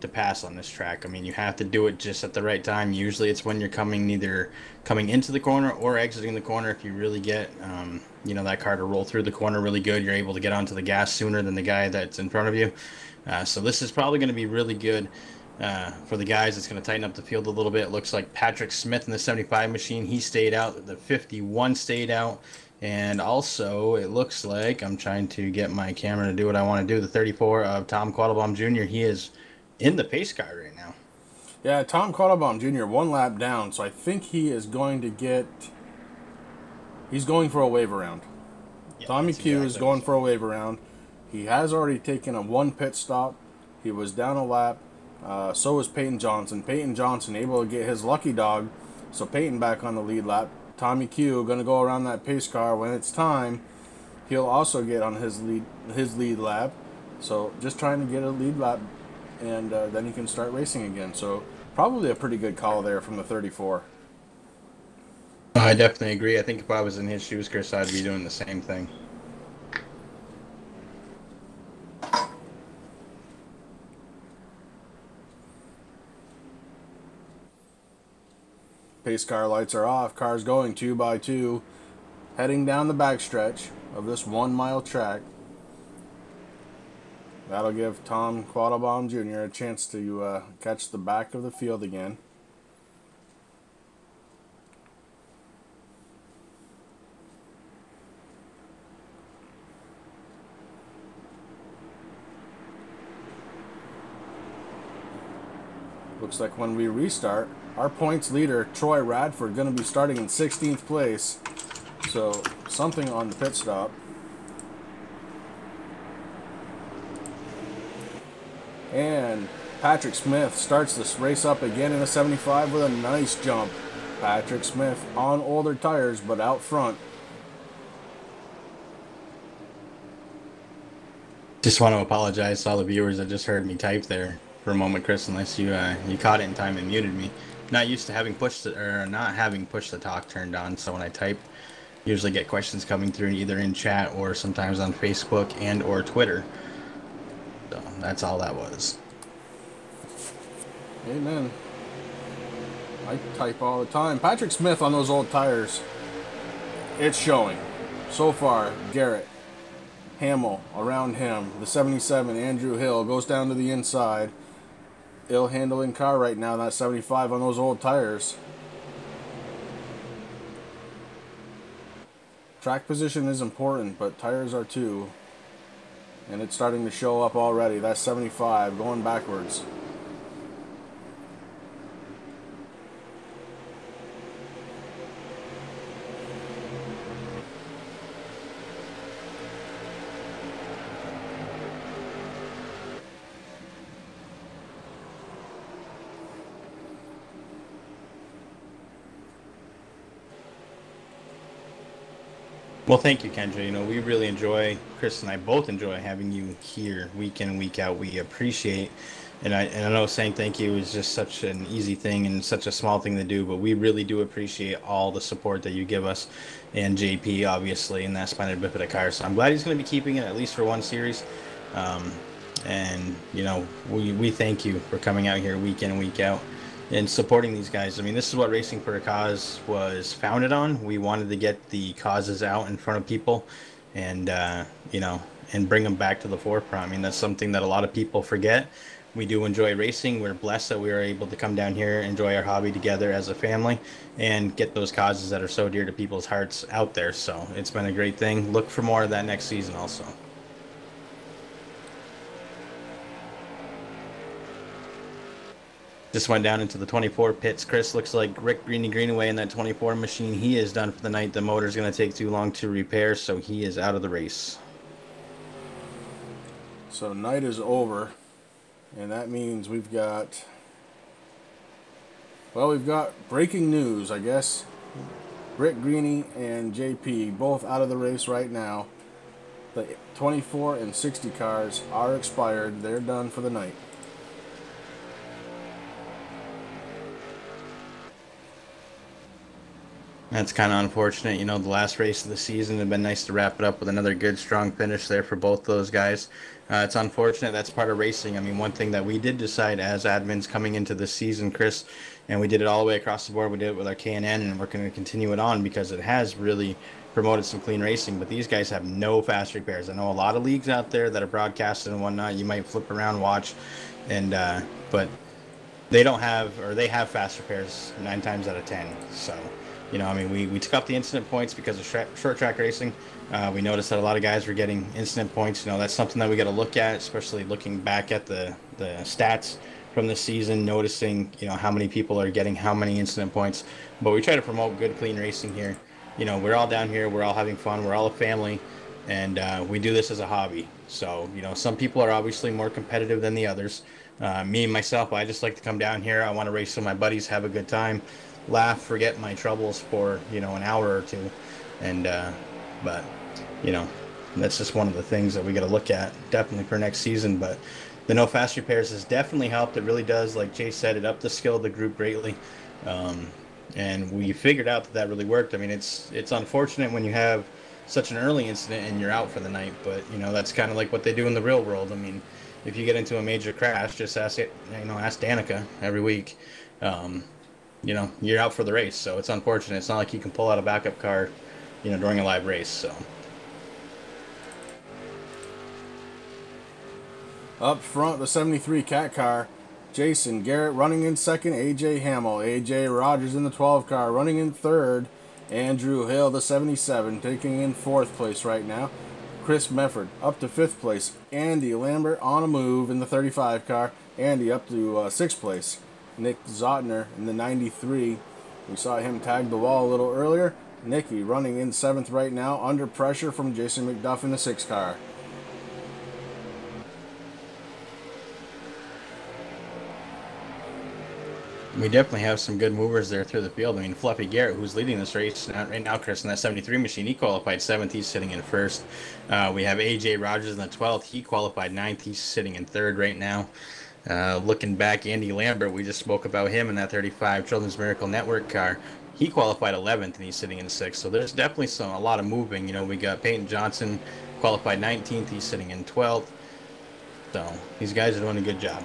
to pass on this track. I mean, you have to do it just at the right time. Usually it's when you're either coming into the corner or exiting the corner. If you really get, you know, that car to roll through the corner really good, you're able to get onto the gas sooner than the guy that's in front of you. So this is probably going to be really good for the guys. It's going to tighten up the field a little bit. It looks like Patrick Smith in the 75 machine, he stayed out. The 51 stayed out. And also, it looks like, I'm trying to get my camera to do what I want to do, the 34 of Tom Quattlebaum Jr., he is in the pace car right now. Yeah, Tom Quattlebaum Jr., 1 lap down, so I think he is going to get... He's going for a wave around. Yeah, Tommy Q is going for a wave around. He has already taken a 1 pit stop. He was down a lap. So was Peyton Johnson. Peyton Johnson able to get his lucky dog, so Peyton back on the lead lap. Tommy Q going to go around that pace car when it's time. He'll also get on his lead lap. So just trying to get a lead lap, and then he can start racing again. So probably a pretty good call there from the 34. I definitely agree. I think if I was in his shoes, Chris, I'd be doing the same thing. Pace car lights are off. Cars going 2 by 2, heading down the backstretch of this 1 mile track. That'll give Tom Quattlebaum Jr. a chance to catch the back of the field again. Looks like when we restart, our points leader, Troy Radford, going to be starting in 16th place. So, something on the pit stop. And Patrick Smith starts this race up again in a 75 with a nice jump. Patrick Smith on older tires, but out front. Just want to apologize to all the viewers that just heard me type there for a moment, Chris, unless you caught it in time and muted me. Not used to having not having push the talk turned on, so when I type, usually get questions coming through either in chat or sometimes on Facebook and or Twitter. So that's all that was. Amen. I type all the time. Patrick Smith on those old tires. It's showing. So far, Garrett, Hamill around him. The 77, Andrew Hill, goes down to the inside. Ill handling car right now, that 75 on those old tires. Track position is important, but tires are too. And it's starting to show up already. That 75 going backwards. Well, thank you, Kendra. You know, we really enjoy, Chris and I both enjoy having you here week in and week out. We appreciate, and I know saying thank you is just such an easy thing and such a small thing to do, but we really do appreciate all the support that you give us, and JP, obviously, in that Splendid Bifida car. So I'm glad he's going to be keeping it at least for one series. And, you know, we thank you for coming out here week in and week out and supporting these guys. I mean, this is what Racing for a Cause was founded on. We wanted to get the causes out in front of people and, you know, and bring them back to the forefront. I mean, that's something that a lot of people forget. We do enjoy racing. We're blessed that we are able to come down here, enjoy our hobby together as a family, and get those causes that are so dear to people's hearts out there. So it's been a great thing. Look for more of that next season also. Just went down into the 24 pits. Chris, looks like Rick Greenaway in that 24 machine. He is done for the night. The motor's going to take too long to repair, so he is out of the race. So night is over, and that means we've got breaking news, I guess. Rick Greeny and JP both out of the race right now. The 24 and 60 cars are expired. They're done for the night. That's kind of unfortunate. You know, the last race of the season, it'd been nice to wrap it up with another good, strong finish there for both those guys. It's unfortunate. That's part of racing. I mean, one thing that we did decide as admins coming into this season, Chris, and we did it all the way across the board. We did it with our K&N, and we're going to continue it on because it has really promoted some clean racing. But these guys have no fast repairs. I know a lot of leagues out there that are broadcasted and whatnot. You might flip around, watch, and but they don't have, or they have fast repairs 9 times out of 10. So, you know, I mean, we took up the incident points because of short track racing. We noticed that a lot of guys were getting incident points. You know, that's something that we got to look at, especially looking back at the stats from the season, noticing, you know, how many people are getting how many incident points. But we try to promote good, clean racing here. You know, we're all down here, we're all having fun, we're all a family, and we do this as a hobby. So, you know, some people are obviously more competitive than the others. Me, myself, I just like to come down here. I want to race with my buddies, have a good time, laugh, forget my troubles for, you know, an hour or two. And but, you know, that's just one of the things that we got to look at definitely for next season. But the no fast repairs has definitely helped. It really does. Like Jay said, it upped the skill of the group greatly. And we figured out that really worked. I mean, it's unfortunate when you have such an early incident and you're out for the night, but, you know, that's kind of like what they do in the real world. I mean, if you get into a major crash, just ask Danica every week. You know, you're out for the race, so it's unfortunate. It's not like you can pull out a backup car, you know, during a live race. So up front, the 73 Cat car, Jason Garrett running in second, AJ Hamill, AJ Rogers in the 12 car running in third, Andrew Hill, the 77, taking in fourth place right now. Chris Mefford up to fifth place. Andy Lambert on a move in the 35 car. Andy up to sixth place. Nick Zotner in the 93. We saw him tag the wall a little earlier. Nicky running in seventh right now, under pressure from Jason McDuff in the 6 car. we definitely have some good movers there through the field. I mean, Fluffy Garrett, who's leading this race right now, Chris, in that 73 machine, he qualified 7th. He's sitting in first. We have AJ Rogers in the 12th. He qualified 9th. He's sitting in third right now. Looking back, Andy Lambert, we just spoke about him in that 35 Children's Miracle Network car. He qualified 11th, and he's sitting in 6th. So there's definitely a lot of moving. You know, we got Peyton Johnson, qualified 19th. He's sitting in 12th. So these guys are doing a good job.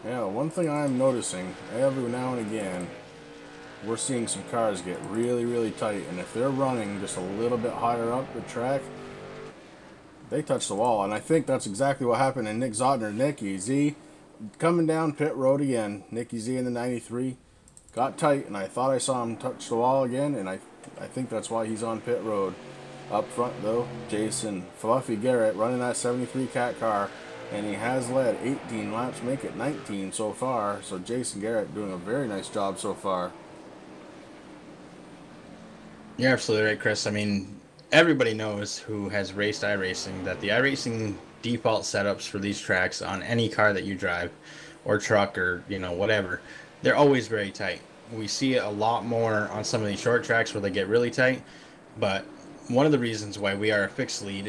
Yeah, one thing I'm noticing, every now and again, we're seeing some cars get really, really tight. And if they're running just a little bit higher up the track, they touch the wall. And I think that's exactly what happened in Nick Zotner. Nicky Z coming down pit road again. Nicky Z in the 93 got tight, and I thought I saw him touch the wall again, and I think that's why he's on pit road. Up front, though, Jason Fluffy Garrett running that 73 Cat car, and he has led 18 laps, make it 19 so far. So Jason Garrett doing a very nice job so far. You're absolutely right, Chris. I mean, everybody knows who has raced iRacing that the iRacing default setups for these tracks on any car that you drive or truck or, you know, whatever, they're always very tight. We see it a lot more on some of these short tracks where they get really tight, but one of the reasons why we are a fixed league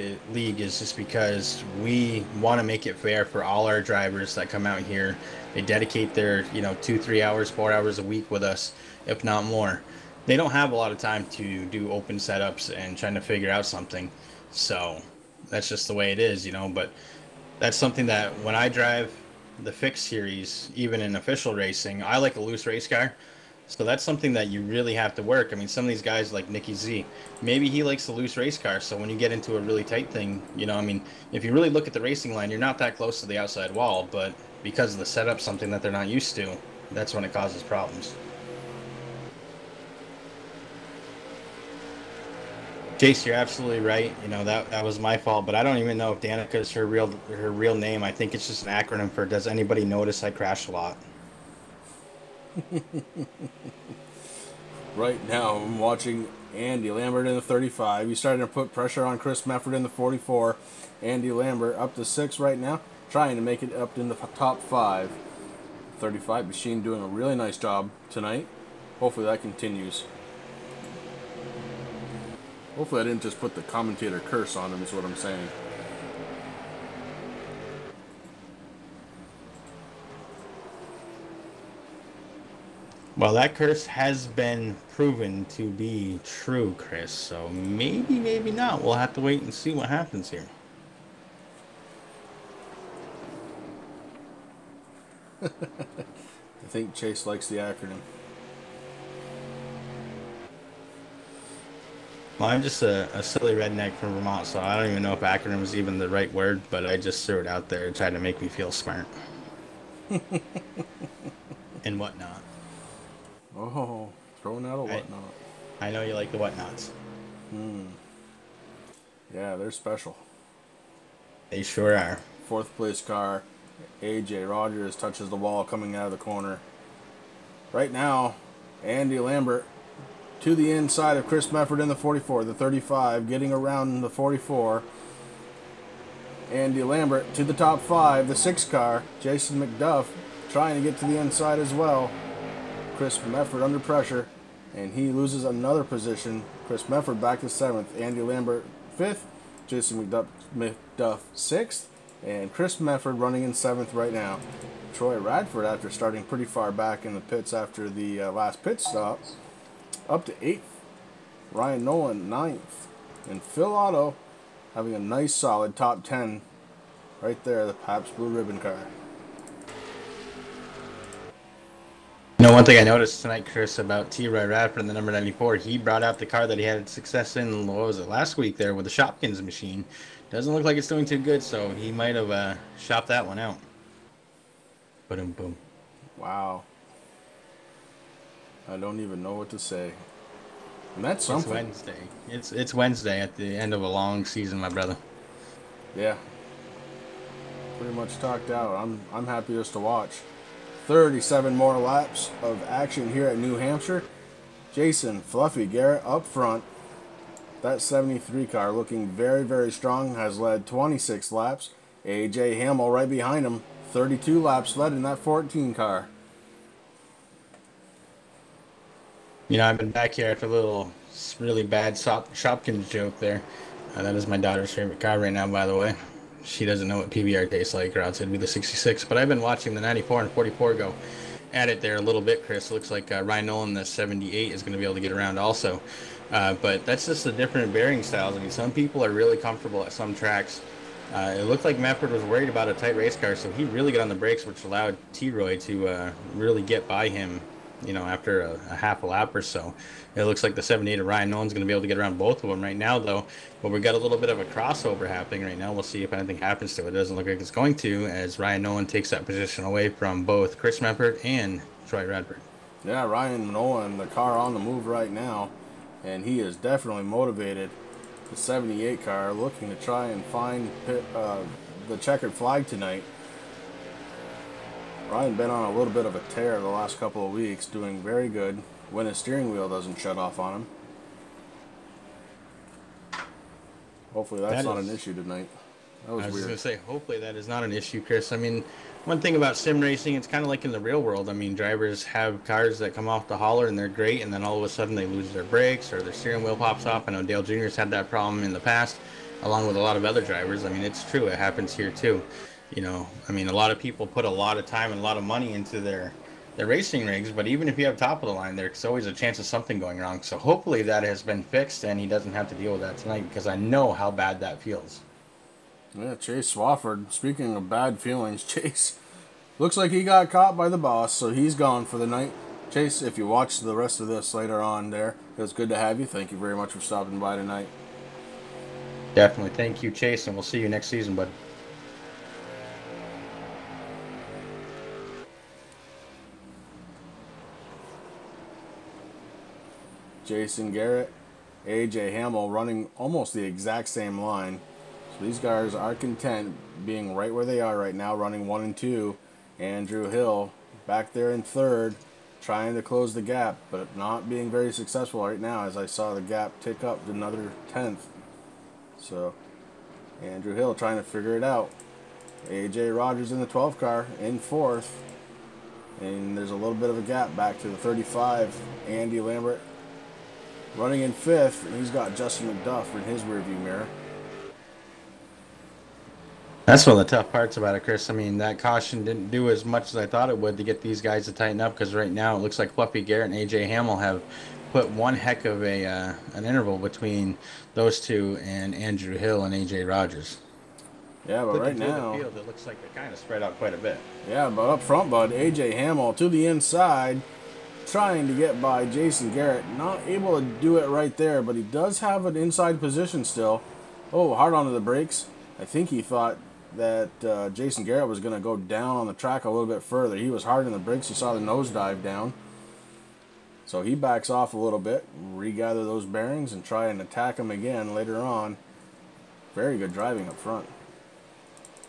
is just because we want to make it fair for all our drivers that come out here. They dedicate their, 2, 3 hours, 4 hours a week with us, if not more. They don't have a lot of time to do open setups and trying to figure out something. So that's just the way it is, but that's something that when I drive the fixed series, even in official racing, I like a loose race car. So that's something that you really have to work. I mean, some of these guys like Nicky Z, maybe he likes a loose race car. So when you get into a really tight thing, if you really look at the racing line, you're not that close to the outside wall, but because of the setup, something that they're not used to, that's when it causes problems. Jace, you're absolutely right. That was my fault, but I don't even know if Danica is her real name. I think it's just an acronym for Does Anybody Notice I Crash a Lot? Right now, I'm watching Andy Lambert in the 35. He's starting to put pressure on Chris Mefford in the 44. Andy Lambert up to 6 right now, trying to make it up in the top 5. 35 machine doing a really nice job tonight. Hopefully that continues. Hopefully I didn't just put the commentator curse on him, is what I'm saying. Well, that curse has been proven to be true, Chris. So maybe, maybe not. We'll have to wait and see what happens here. I think Chase likes the acronym. Well, I'm just a silly redneck from Vermont, so I don't even know if acronym is even the right word, but I just threw it out there to try to make me feel smart. And whatnot. Oh, throwing out a whatnot. I know you like the whatnots. Yeah, they're special. They sure are. Fourth place car, AJ Rogers touches the wall coming out of the corner. Right now, Andy Lambert to the inside of Chris Mefford in the 44, the 35, getting around the 44. Andy Lambert to the top 5, the 6 car, Jason McDuff trying to get to the inside as well. Chris Mefford under pressure, and he loses another position. Chris Mefford back to 7th, Andy Lambert 5th, Jason McDuff 6th, and Chris Mefford running in 7th right now. Troy Radford, after starting pretty far back in the pits after the last pit stop, up to 8th. Ryan Nolan 9th, and Phil Otto having a nice solid top 10 right there, the Pabst Blue Ribbon car. You know, one thing I noticed tonight, Chris, about T-Roy Radford in the number 94, he brought out the car that he had success in, what was it, last week there with the Shopkins machine. Doesn't look like it's doing too good, so he might have shopped that one out. Boom, boom. Wow. I don't even know what to say. And that's something. It's Wednesday. It's Wednesday at the end of a long season, my brother. Yeah. Pretty much talked out. I'm happy just to watch. 37 more laps of action here at New Hampshire. Jason Fluffy Garrett up front. That 73 car looking very, very strong. Has led 26 laps. AJ Hamill right behind him. 32 laps led in that 14 car. You know, I've been back here after a little really bad Shopkins joke there. That is my daughter's favorite car right now, by the way. She doesn't know what PBR tastes like, or else it'd be the 66. But I've been watching the 94 and 44 go at it there a little bit, Chris. It looks like Ryan Nolan, the 78, is going to be able to get around also. But that's just the different bearing styles. I mean, some people are really comfortable at some tracks. It looked like Mefford was worried about a tight race car, so he really got on the brakes, which allowed T-Roy to really get by him, you know, after a half a lap or so. It looks like the 78 of Ryan Nolan's going to be able to get around both of them right now, though. But we've got a little bit of a crossover happening right now. We'll see if anything happens to it. It doesn't look like it's going to, as Ryan Nolan takes that position away from both Chris Mefford and Troy Radford. Yeah, Ryan Nolan, the car on the move right now, and he is definitely motivated. The 78 car looking to try and find the checkered flag tonight. Ryan been on a little bit of a tear the last couple of weeks, doing very good when his steering wheel doesn't shut off on him. Hopefully that's not an issue tonight. That was weird. I was just going to say, hopefully that is not an issue, Chris. I mean, one thing about sim racing, it's kind of like in the real world. I mean, drivers have cars that come off the hauler and they're great, and then all of a sudden they lose their brakes or their steering wheel pops off. I know Dale Jr.'s had that problem in the past, along with a lot of other drivers. I mean, it's true. It happens here too. You know, I mean, a lot of people put a lot of time and a lot of money into their racing rigs, but even if you have top of the line, there's always a chance of something going wrong. So hopefully that has been fixed and he doesn't have to deal with that tonight, because I know how bad that feels. Yeah, Chase Swafford, speaking of bad feelings, Chase looks like he got caught by the boss, so he's gone for the night. Chase, if you watch the rest of this later on there, it was good to have you. Thank you very much for stopping by tonight. Definitely. Thank you, Chase, and we'll see you next season, bud. Jason Garrett, AJ Hamill running almost the exact same line. So these guys are content being right where they are right now, running 1 and 2. Andrew Hill back there in 3rd, trying to close the gap, but not being very successful right now, as I saw the gap tick up to another 10th. So Andrew Hill trying to figure it out. AJ Rogers in the 12 car in 4th. And there's a little bit of a gap back to the 35. Andy Lambert running in 5th, and he's got Justin McDuff in his rearview mirror. That's one of the tough parts about it, Chris. I mean, that caution didn't do as much as I thought it would to get these guys to tighten up, because right now it looks like Fluffy Garrett and AJ Hamill have put one heck of a an interval between those two and Andrew Hill and AJ Rogers. Yeah, but right now, the field, it looks like they're kind of spread out quite a bit. Yeah, but up front, bud, AJ Hamill to the inside, trying to get by Jason Garrett. Not able to do it right there, but he does have an inside position still. Oh, hard onto the brakes. I think he thought that Jason Garrett was going to go down on the track a little bit further. He was hard on the brakes. He saw the nosedive down. So he backs off a little bit, regather those bearings, and try and attack him again later on. Very good driving up front.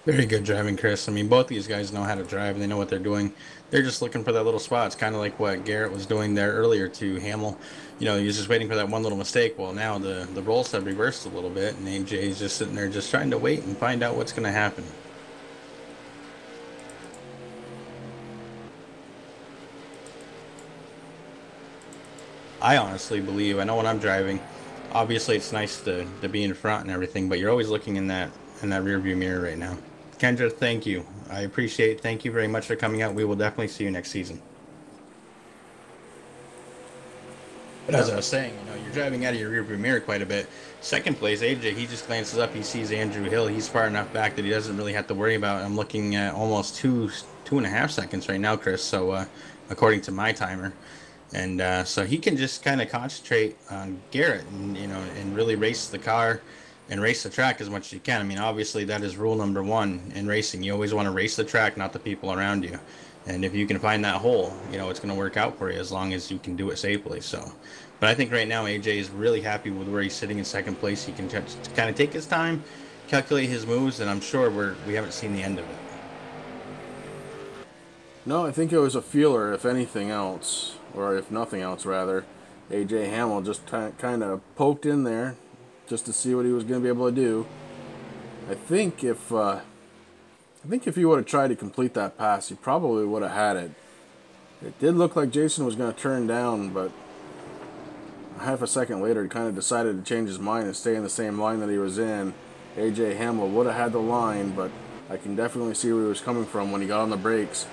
Very good driving, Chris. I mean, both these guys know how to drive, and they know what they're doing. They're just looking for that little spot. It's kind of like what Garrett was doing there earlier to Hamill. You know, he was just waiting for that one little mistake. Well, now the roles have reversed a little bit, and AJ is just sitting there just trying to wait and find out what's going to happen. I honestly believe, I know when I'm driving, obviously it's nice to be in front and everything, but you're always looking in that rear view mirror right now. Kendra, thank you. I appreciate it. Thank you very much for coming out. We will definitely see you next season. But as I was saying, you know, you're driving out of your rear view mirror quite a bit. Second place, AJ, he just glances up. He sees Andrew Hill. He's far enough back that he doesn't really have to worry about it. I'm looking at almost two and a half seconds right now, Chris. So according to my timer. And so he can just kind of concentrate on Garrett and, you know, and really race the car and race the track as much as you can. I mean, obviously that is rule number one in racing. You always want to race the track, not the people around you. And if you can find that hole, you know, it's going to work out for you as long as you can do it safely. So, but I think right now AJ is really happy with where he's sitting in second place. He can just kind of take his time, calculate his moves, and I'm sure we haven't seen the end of it. No, I think it was a feeler, if anything else, or if nothing else, rather. AJ Hamill just kind of poked in there just to see what he was going to be able to do. I think if he would have tried to complete that pass, he probably would have had it. It did look like Jason was going to turn down, but half a second later, he kind of decided to change his mind and stay in the same line that he was in. AJ Hamill would have had the line, but I can definitely see where he was coming from when he got on the brakes,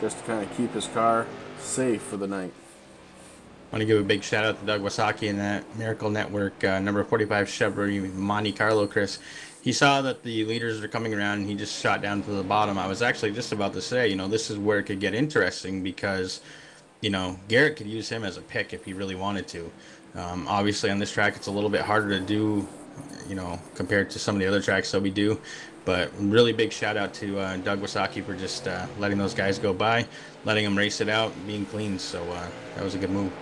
just to kind of keep his car safe for the night. I want to give a big shout out to Doug Wasaki and that Miracle Network number 45 Chevrolet Monte Carlo, Chris. He saw that the leaders were coming around and he just shot down to the bottom. I was actually just about to say, you know, this is where it could get interesting because, you know, Garrett could use him as a pick if he really wanted to. Obviously on this track it's a little bit harder to do, you know, compared to some of the other tracks that we do. But really big shout out to Doug Wasaki for just letting those guys go by, letting them race it out, being clean. So that was a good move.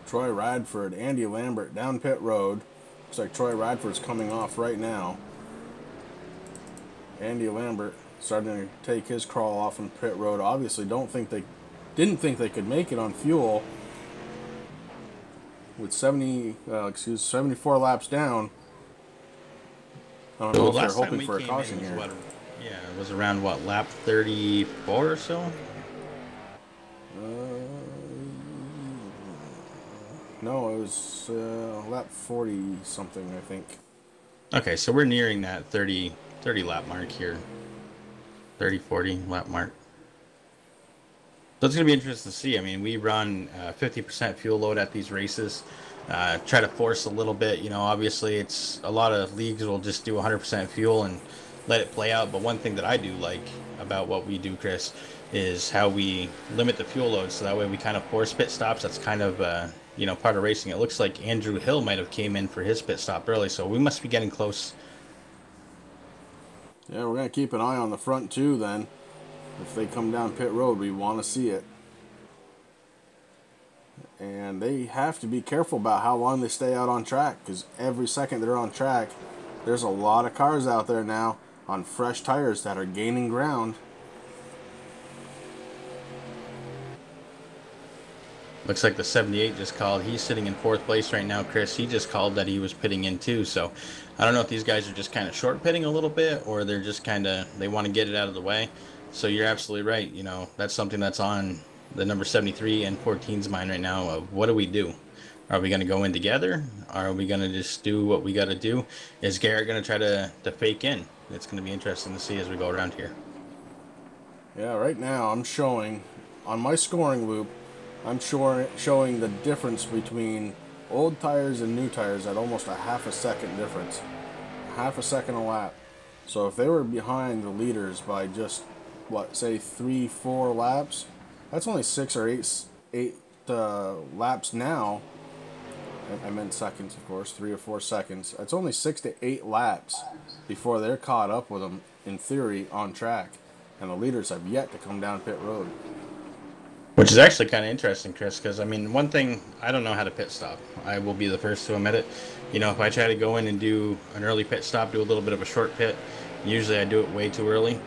Troy Radford, Andy Lambert down pit road. Looks like Troy Radford's coming off right now. Andy Lambert starting to take his crawl off on pit road. Obviously didn't think they could make it on fuel. With 74 laps down. I don't know if they're hoping for a caution here. Yeah, it was around what, lap 34 or so? No, it was lap 40 something, I think. Okay, so we're nearing that 30 lap mark here. 40 lap mark. So it's going to be interesting to see. I mean, we run 50% fuel load at these races. Try to force a little bit. You know, obviously, it's a lot of leagues will just do 100% fuel and let it play out. But one thing that I do like about what we do, Chris, is how we limit the fuel load. So that way we kind of force pit stops. That's kind of, you know, part of racing. It looks like Andrew Hill might have came in for his pit stop early. So we must be getting close. Yeah, we're going to keep an eye on the front, too, then. If they come down pit road, we want to see it. And they have to be careful about how long they stay out on track, because every second they're on track, there's a lot of cars out there now on fresh tires that are gaining ground. Looks like the 78 just called. He's sitting in 4th place right now, Chris. He just called that he was pitting in too. So I don't know if these guys are just kind of short pitting a little bit, or they're just kind of, they want to get it out of the way. So you're absolutely right. You know, that's something that's on the number 73 and 14's mind right now of what do we do? Are we going to go in together? Are we going to just do what we got to do? Is Garrett going to try to fake in? It's going to be interesting to see as we go around here. Yeah, right now I'm showing, on my scoring loop, I'm showing the difference between old tires and new tires at almost a half a second difference. Half a second a lap. So if they were behind the leaders by just, what, say 3-4 laps, that's only 6 or 8 laps now. I meant seconds, of course, 3 or 4 seconds. It's only 6 to 8 laps before they're caught up with them, in theory, on track. And the leaders have yet to come down pit road. Which is actually kind of interesting, Chris, because, I mean, one thing, I don't know how to pit stop. I will be the first to admit it. You know, if I try to go in and do an early pit stop, do a little bit of a short pit, usually I do it way too early.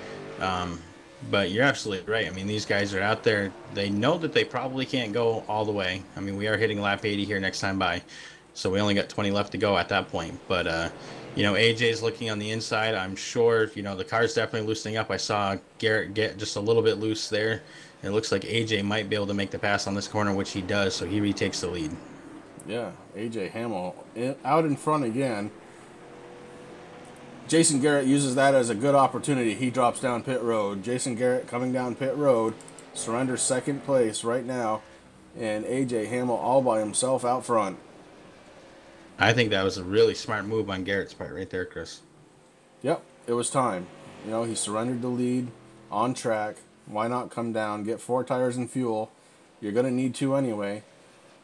But you're absolutely right. I mean, these guys are out there. They know that they probably can't go all the way. I mean, we are hitting lap 80 here next time by, so we only got 20 left to go at that point. But, you know, AJ's looking on the inside. I'm sure, you know, the car's definitely loosening up. I saw Garrett get just a little bit loose there. It looks like AJ might be able to make the pass on this corner, which he does, so he retakes the lead. Yeah, AJ Hamill out in front again. Jason Garrett uses that as a good opportunity. He drops down pit road. Jason Garrett coming down pit road, surrenders second place right now, and AJ Hamill all by himself out front. I think that was a really smart move on Garrett's part right there, Chris. Yep, it was time. You know, he surrendered the lead on track. Why not come down, get 4 tires and fuel? You're going to need 2 anyway.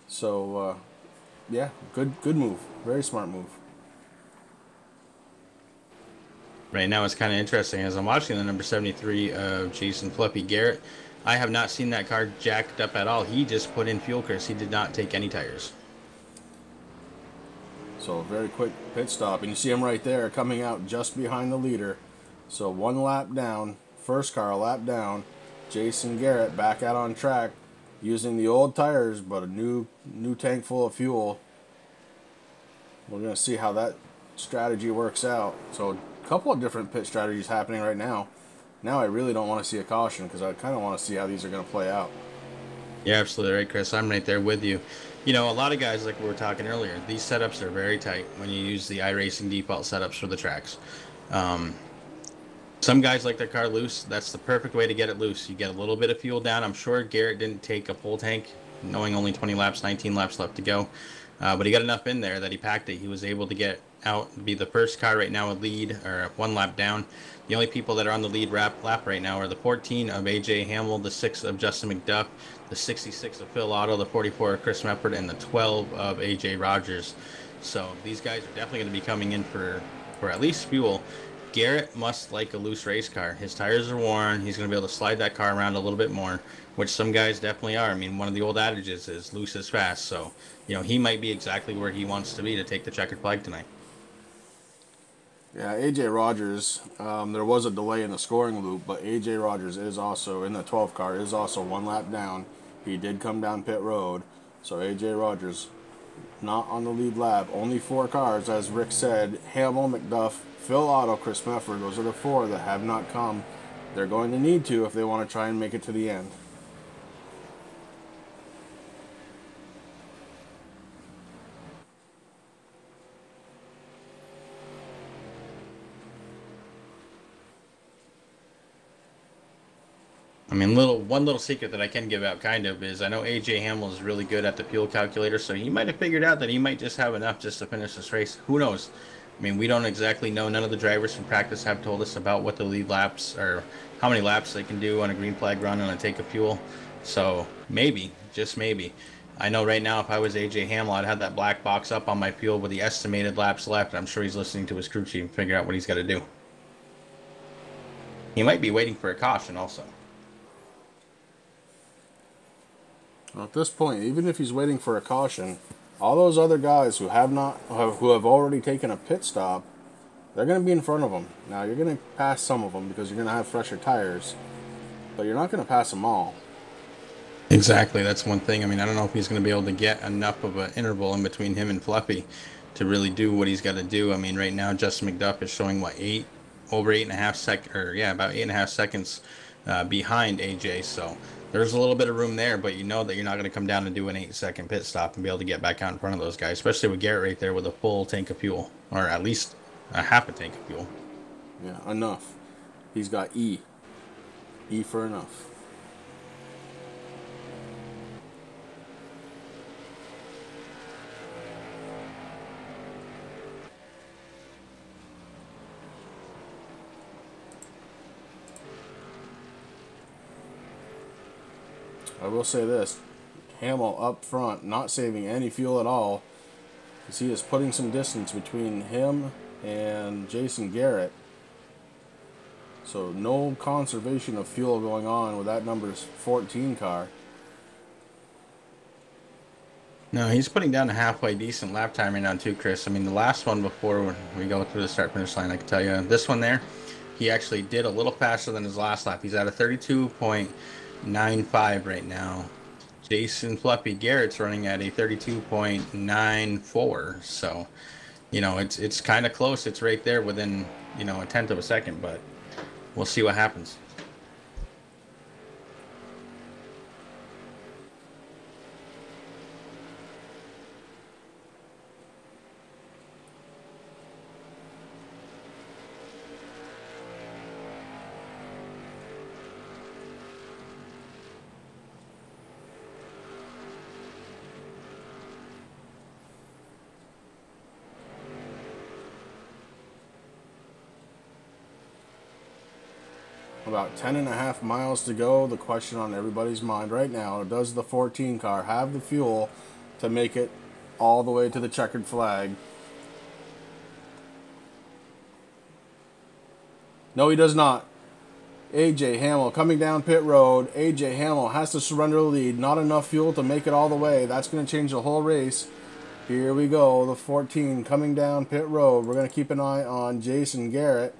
So, yeah, good move. Very smart move. Right now it's kind of interesting as I'm watching the number 73 of Jason Fluffy Garrett. I have not seen that car jacked up at all. He just put in fuel, Chris. He did not take any tires. So a very quick pit stop. And you see him right there coming out just behind the leader. So 1 lap down. First car a lap down. Jason Garrett back out on track using the old tires but a new tank full of fuel. We're going to see how that strategy works out. So a couple of different pit strategies happening right now. Now I really don't want to see a caution because I kind of want to see how these are going to play out. Yeah, absolutely right, Chris. I'm right there with you. You know, a lot of guys, like we were talking earlier, these setups are very tight when you use the iRacing default setups for the tracks. Some guys like their car loose. That's the perfect way to get it loose. You get a little bit of fuel down. I'm sure Garrett didn't take a full tank, knowing only 20 laps, 19 laps left to go. But he got enough in there that he packed it. He was able to get out, be the first car right now with lead, or 1 lap down. The only people that are on the lead lap right now are the 14 of AJ Hamill, the 6 of Justin McDuff, the 66 of Phil Otto, the 44 of Chris Meppert, and the 12 of AJ Rogers. So these guys are definitely going to be coming in for at least fuel. Garrett must like a loose race car. His tires are worn. He's going to be able to slide that car around a little bit more, which some guys definitely are. I mean, one of the old adages is loose is fast. So, you know, he might be exactly where he wants to be to take the checkered flag tonight. Yeah, AJ Rogers, there was a delay in the scoring loop, but AJ Rogers is also, in the 12 car, is also 1 lap down. He did come down pit road. So AJ Rogers, not on the lead lap. Only 4 cars, as Rick said. Hamill, McDuff, Phil Otto, Chris Mefford. Those are the 4 that have not come. They're going to need to if they want to try and make it to the end. I mean, one little secret that I can give out kind of is I know AJ Hamill is really good at the fuel calculator, so he might have figured out that he might just have enough just to finish this race. Who knows? I mean, we don't exactly know. None of the drivers from practice have told us about what the lead laps or how many laps they can do on a green flag run on a tank of fuel. So maybe, just maybe. I know right now if I was AJ Hamill, I'd have that black box up on my fuel with the estimated laps left. I'm sure he's listening to his crew chief and figure out what he's got to do. He might be waiting for a caution also. Well, at this point, even if he's waiting for a caution, all those other guys who have already taken a pit stop, they're going to be in front of him. Now, you're going to pass some of them because you're going to have fresher tires, but you're not going to pass them all. Exactly, that's one thing. I mean, I don't know if he's going to be able to get enough of an interval in between him and Fluffy to really do what he's got to do. I mean, right now, Justin McDuff is showing, what, about 8.5 seconds behind AJ, so there's a little bit of room there, but you know that you're not going to come down and do an 8-second pit stop and be able to get back out in front of those guys, especially with Garrett right there with a full tank of fuel, or at least a half a tank of fuel. Yeah, enough. He's got E. E for enough. I will say this, Hamill up front, not saving any fuel at all, because he is putting some distance between him and Jason Garrett. So no conservation of fuel going on with that number's 14 car. No, he's putting down a halfway decent lap time right now too, Chris. I mean, the last one before we go through the start-finish line, I can tell you, this one there, he actually did a little faster than his last lap. He's at a 32.95 right now. Jason Fluffy Garrett's running at a 32.94. So, you know, it's kind of close. It's right there within, you know, a tenth of a second, but we'll see what happens. About 10.5 miles to go. The question on everybody's mind right now, does the 14 car have the fuel to make it all the way to the checkered flag? No, he does not. AJ Hamill coming down pit road. AJ Hamill has to surrender the lead. Not enough fuel to make it all the way. That's going to change the whole race. Here we go. The 14 coming down pit road. We're going to keep an eye on Jason Garrett.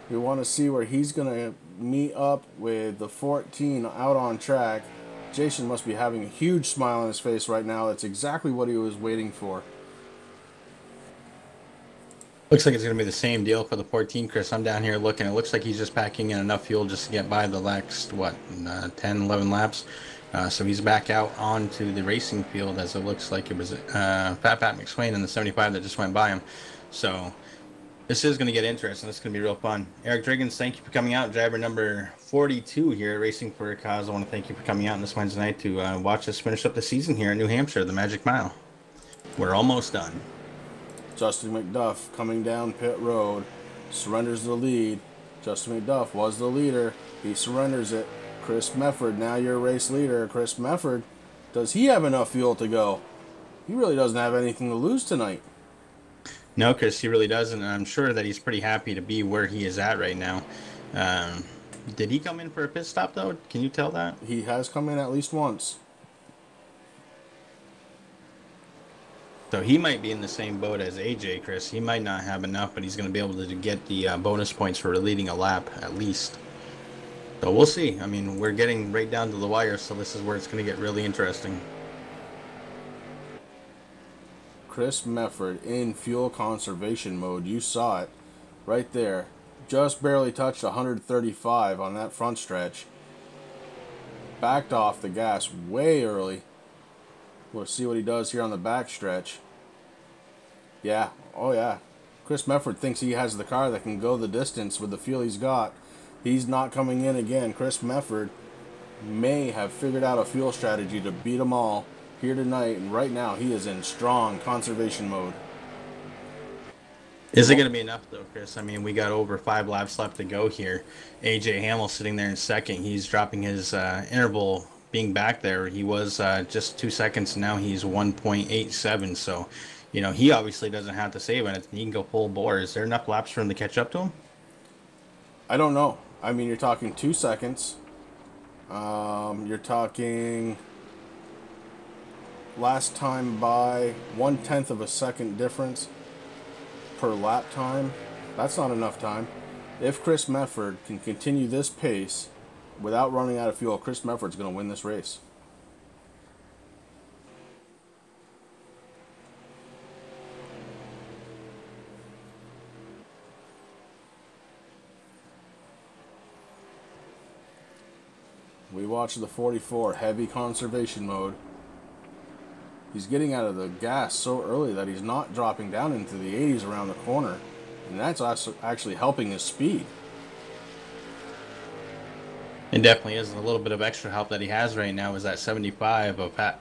We want to see where he's going to meet up with the 14 out on track. Jason must be having a huge smile on his face right now. That's exactly what he was waiting for. Looks like it's going to be the same deal for the 14, Chris. I'm down here looking. It looks like he's just packing in enough fuel just to get by the next, 10, 11 laps. So he's back out onto the racing field, as it looks like it was Pat McSwain in the 75 that just went by him. So this is going to get interesting. This is going to be real fun. Eric Driggins, thank you for coming out. Driver number 42 here, Racing for a Cause. I want to thank you for coming out on this Wednesday night to watch us finish up the season here in New Hampshire, the Magic Mile. We're almost done. Justin McDuff coming down pit road, surrenders the lead. Justin McDuff was the leader. He surrenders it. Chris Mefford, now your race leader. Chris Mefford, does he have enough fuel to go? He really doesn't have anything to lose tonight. No, Chris, he really doesn't. I'm sure that he's pretty happy to be where he is at right now. Did he come in for a pit stop, though? Can you tell that? He has come in at least once. So he might be in the same boat as AJ, Chris. He might not have enough, but he's going to be able to get the bonus points for leading a lap, at least. So we'll see. I mean, we're getting right down to the wire, so this is where it's going to get really interesting. Chris Mefford in fuel conservation mode. You saw it right there. Just barely touched 135 on that front stretch. Backed off the gas way early. We'll see what he does here on the back stretch. Yeah, oh yeah. Chris Mefford thinks he has the car that can go the distance with the fuel he's got. He's not coming in again. Chris Mefford may have figured out a fuel strategy to beat them all here tonight, and right now he is in strong conservation mode. Is it going to be enough, though, Chris? I mean, we got over 5 laps left to go here. AJ Hamill sitting there in second. He's dropping his interval being back there. He was just 2 seconds. Now he's 1.87. So, you know, he obviously doesn't have to save anything. He can go full bore. Is there enough laps for him to catch up to him? I don't know. I mean, you're talking 2 seconds. You're talking last time by 1/10 of a second difference per lap time. That's not enough time. If Chris Mefford can continue this pace without running out of fuel, Chris Mefford's going to win this race. We watch the 44 heavy conservation mode. He's getting out of the gas so early that he's not dropping down into the 80s around the corner. And that's actually helping his speed. It definitely is. A little bit of extra help that he has right now is that 75 of Fat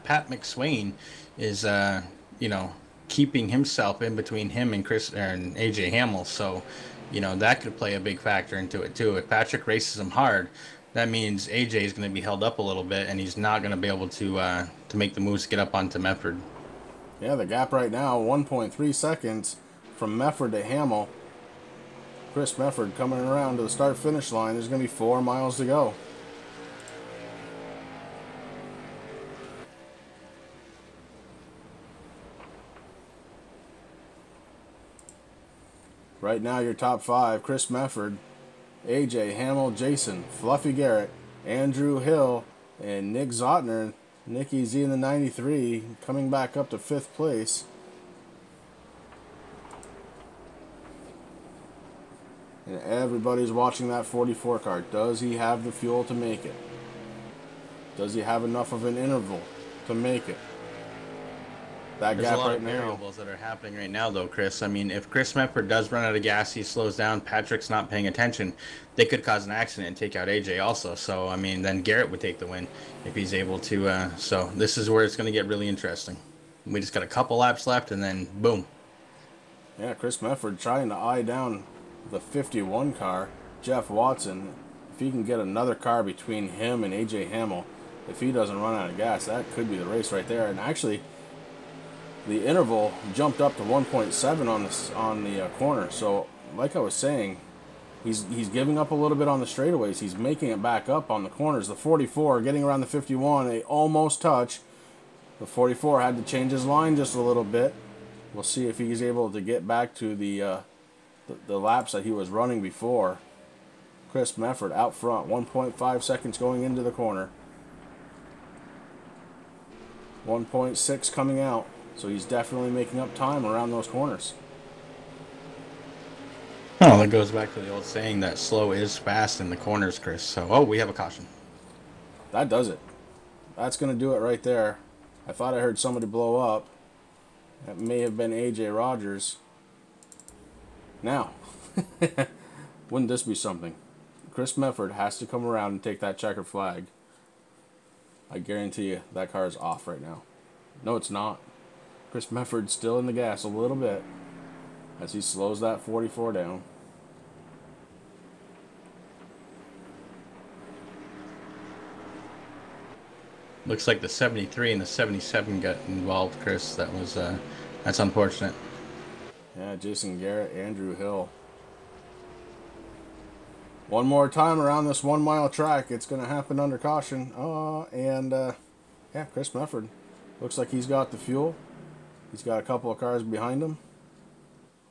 Pat McSwain is, you know, keeping himself in between him and and AJ Hamill. So, you know, that could play a big factor into it too. If Patrick races him hard, that means AJ is going to be held up a little bit, and he's not going to be able to make the moves to get up onto Mefford. Yeah, the gap right now, 1.3 seconds from Mefford to Hamill. Chris Mefford coming around to the start-finish line. There's going to be 4 miles to go. Right now, your top 5, Chris Mefford, AJ, Hamill, Jason, Fluffy Garrett, Andrew Hill, and Nick Zotner. Nicky Z in the 93 coming back up to 5th place. And everybody's watching that 44 car. Does he have the fuel to make it? Does he have enough of an interval to make it? That There's gap a lot right of now. variables that are happening right now, though, Chris. I mean, if Chris Mefford does run out of gas, he slows down, Patrick's not paying attention, they could cause an accident and take out AJ also. So, I mean, then Garrett would take the win if he's able to. So this is where it's going to get really interesting. We just got a couple laps left, and then boom. Yeah, Chris Mefford trying to eye down the 51 car, Jeff Watson. If he can get another car between him and AJ Hamill, if he doesn't run out of gas, that could be the race right there. And actually, the interval jumped up to 1.7 on the corner. So, like I was saying, he's giving up a little bit on the straightaways. He's making it back up on the corners. The 44 getting around the 51, they almost touch. The 44 had to change his line just a little bit. We'll see if he's able to get back to the laps that he was running before. Chris Mefford out front, 1.5 seconds going into the corner. 1.6 coming out. So he's definitely making up time around those corners. Oh, that goes back to the old saying that slow is fast in the corners, Chris. So, oh, we have a caution. That does it. That's going to do it right there. I thought I heard somebody blow up. That may have been AJ Rogers. Now, wouldn't this be something? Chris Mefford has to come around and take that checkered flag. I guarantee you that car is off right now. No, it's not. Chris Mefford's still in the gas a little bit as he slows that 44 down. Looks like the 73 and the 77 got involved, Chris. That was that's unfortunate. Yeah, Jason Garrett, Andrew Hill. One more time around this 1 mile track. It's going to happen under caution. Yeah, Chris Mefford. Looks like he's got the fuel. He's got a couple of cars behind him.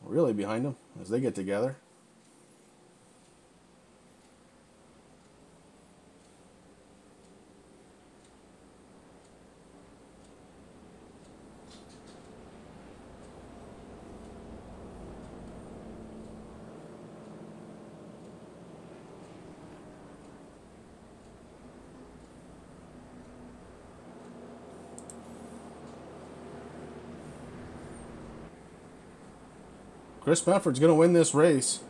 Really behind him as they get together. Chris Mefford's going to win this race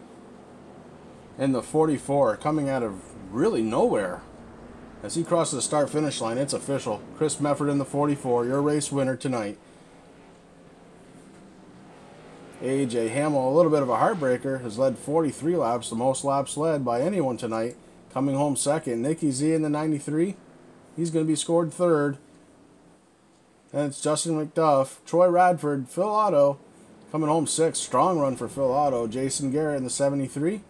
in the 44, coming out of really nowhere. As he crosses the start-finish line, it's official. Chris Mefford in the 44, your race winner tonight. AJ Hamill, a little bit of a heartbreaker, has led 43 laps, the most laps led by anyone tonight. Coming home second, Nicky Z in the 93. He's going to be scored third. And it's Justin McDuff, Troy Radford, Phil Otto. Coming home sixth, strong run for Phil Otto. Jason Garrett in the 73.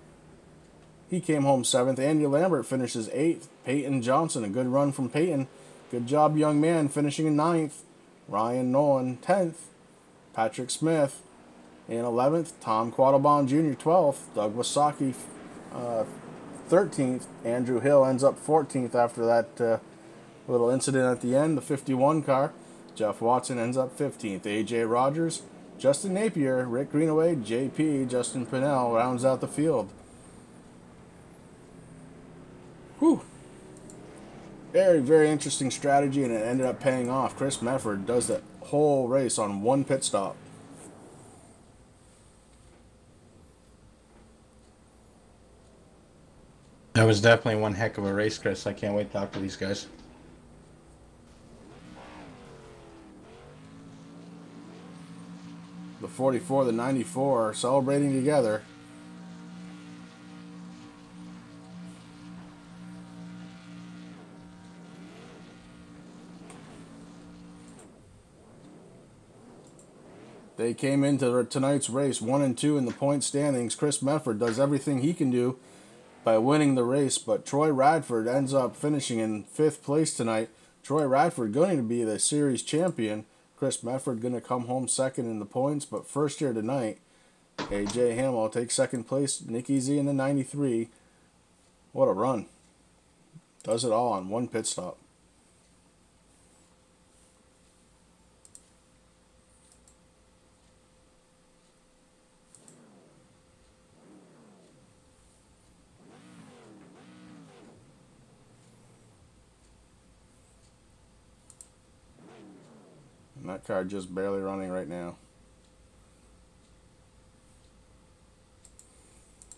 He came home seventh. Andy Lambert finishes eighth. Peyton Johnson, a good run from Peyton. Good job, young man, finishing in ninth. Ryan Nolan, 10th. Patrick Smith in 11th. Tom Quattlebaum Jr., 12th. Doug Wasaki, 13th. Andrew Hill ends up 14th after that little incident at the end, the 51 car. Jeff Watson ends up 15th. AJ Rogers, Justin Napier, Rick Greenaway, JP, Justin Pinnell rounds out the field. Whew. Very, very interesting strategy, and it ended up paying off. Chris Mefford does that whole race on one pit stop. That was definitely one heck of a race, Chris. I can't wait to talk to these guys. The 44, the 94 are celebrating together. They came into tonight's race 1 and 2 in the point standings. Chris Mefford does everything he can do by winning the race, but Troy Radford ends up finishing in 5th place tonight. Troy Radford going to be the series champion. Chris Mefford going to come home second in the points, but first here tonight, AJ Hamill takes 2nd place. Nicky Z in the 93. What a run. Does it all on one pit stop. And that car just barely running right now.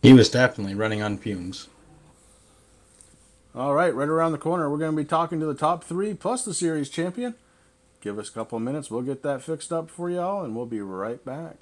He was definitely running on fumes. All right, right around the corner, we're going to be talking to the top 3 plus the series champion. Give us a couple of minutes. We'll get that fixed up for y'all, and we'll be right back.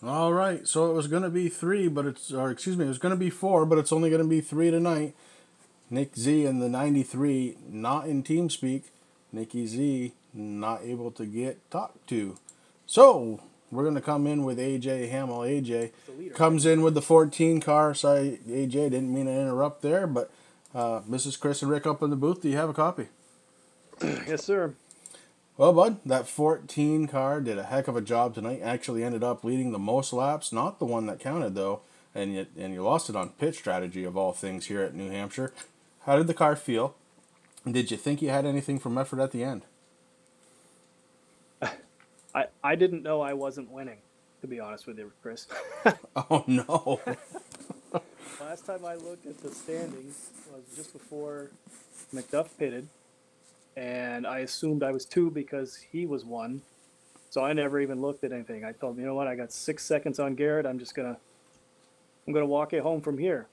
All right, so it was going to be 3, but it was going to be 4, but it's only going to be 3 tonight. Nick Z in the 93, not in TeamSpeak. Nicky Z not able to get talked to. So we're going to come in with AJ Hamill. AJ comes in with the 14 car. Sorry, AJ, didn't mean to interrupt there, but Mrs. Chris and Rick up in the booth. Do you have a copy? Yes, sir. Well, bud, that 14 car did a heck of a job tonight. Actually ended up leading the most laps. Not the one that counted, though. And you lost it on pit strategy, of all things, here at New Hampshire. How did the car feel? Did you think you had anything from Mefford at the end? I didn't know I wasn't winning, to be honest with you, Chris. Oh, no. Last time I looked at the standings was just before McDuff pitted, and I assumed I was 2 because he was 1. So I never even looked at anything. I told him, you know what, I got 6 seconds on Garrett. I'm gonna walk it home from here.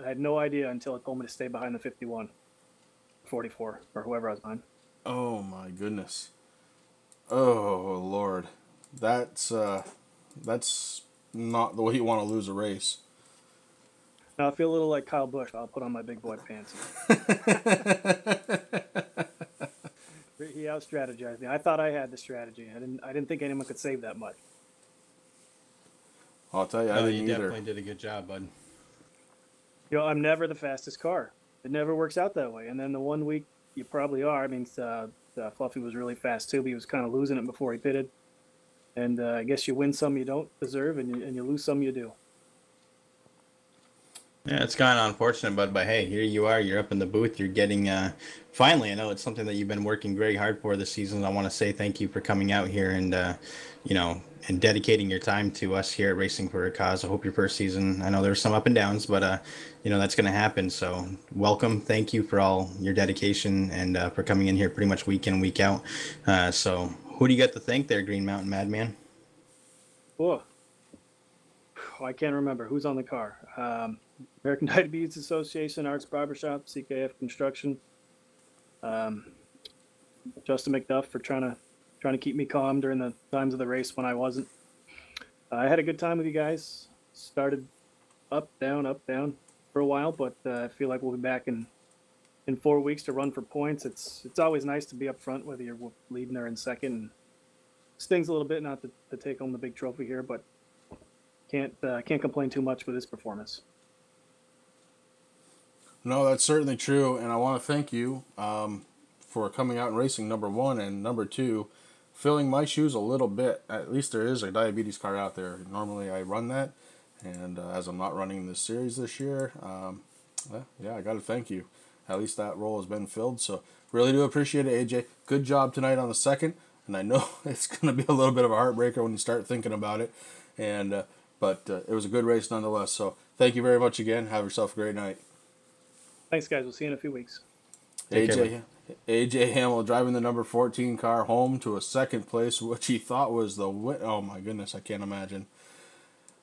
I had no idea until it told me to stay behind the 51, 44, or whoever I was behind. Oh, my goodness. Oh, Lord. That's not the way you want to lose a race. Now I feel a little like Kyle Busch. I'll put on my big boy pants. He out-strategized me. I thought I had the strategy. I didn't think anyone could save that much. I'll tell you, I No, didn't you either. definitely did a good job, bud. You know, I'm never the fastest car. It never works out that way. And then the one week you probably are. I mean, Fluffy was really fast too, but he was kind of losing it before he pitted. And I guess you win some you don't deserve, and you lose some you do. Yeah, it's kind of unfortunate, but hey, here you are. You're up in the booth. You're getting finally. I know it's something that you've been working very hard for this season. I want to say thank you for coming out here and you know, and dedicating your time to us here at Racing for a Cause. I hope your first season. I know there's some up and downs, but you know that's going to happen. So welcome. Thank you for all your dedication and for coming in here pretty much week in week out. So who do you got to thank there, Green Mountain Madman? Oh, I can't remember who's on the car. American Diabetes Association, Arts Barbershop, CKF Construction, Justin McDuff for trying to keep me calm during the times of the race when I wasn't. I had a good time with you guys. Started up, down for a while, but I feel like we'll be back in 4 weeks to run for points. It's always nice to be up front, whether you're leading or in second. And stings a little bit not to take home the big trophy here, but can't complain too much with this performance. No, that's certainly true, and I want to thank you for coming out and racing, number one, and number two, filling my shoes a little bit. At least there is a diabetes car out there. Normally I run that, and as I'm not running this series this year, yeah, I got to thank you. At least that role has been filled, so really do appreciate it, AJ. Good job tonight on the second, and I know it's going to be a little bit of a heartbreaker when you start thinking about it, and but it was a good race nonetheless, so thank you very much again. Have yourself a great night. Thanks, guys. We'll see you in a few weeks. AJ Hamill driving the number 14 car home to a second place, which he thought was the win. Oh my goodness, I can't imagine.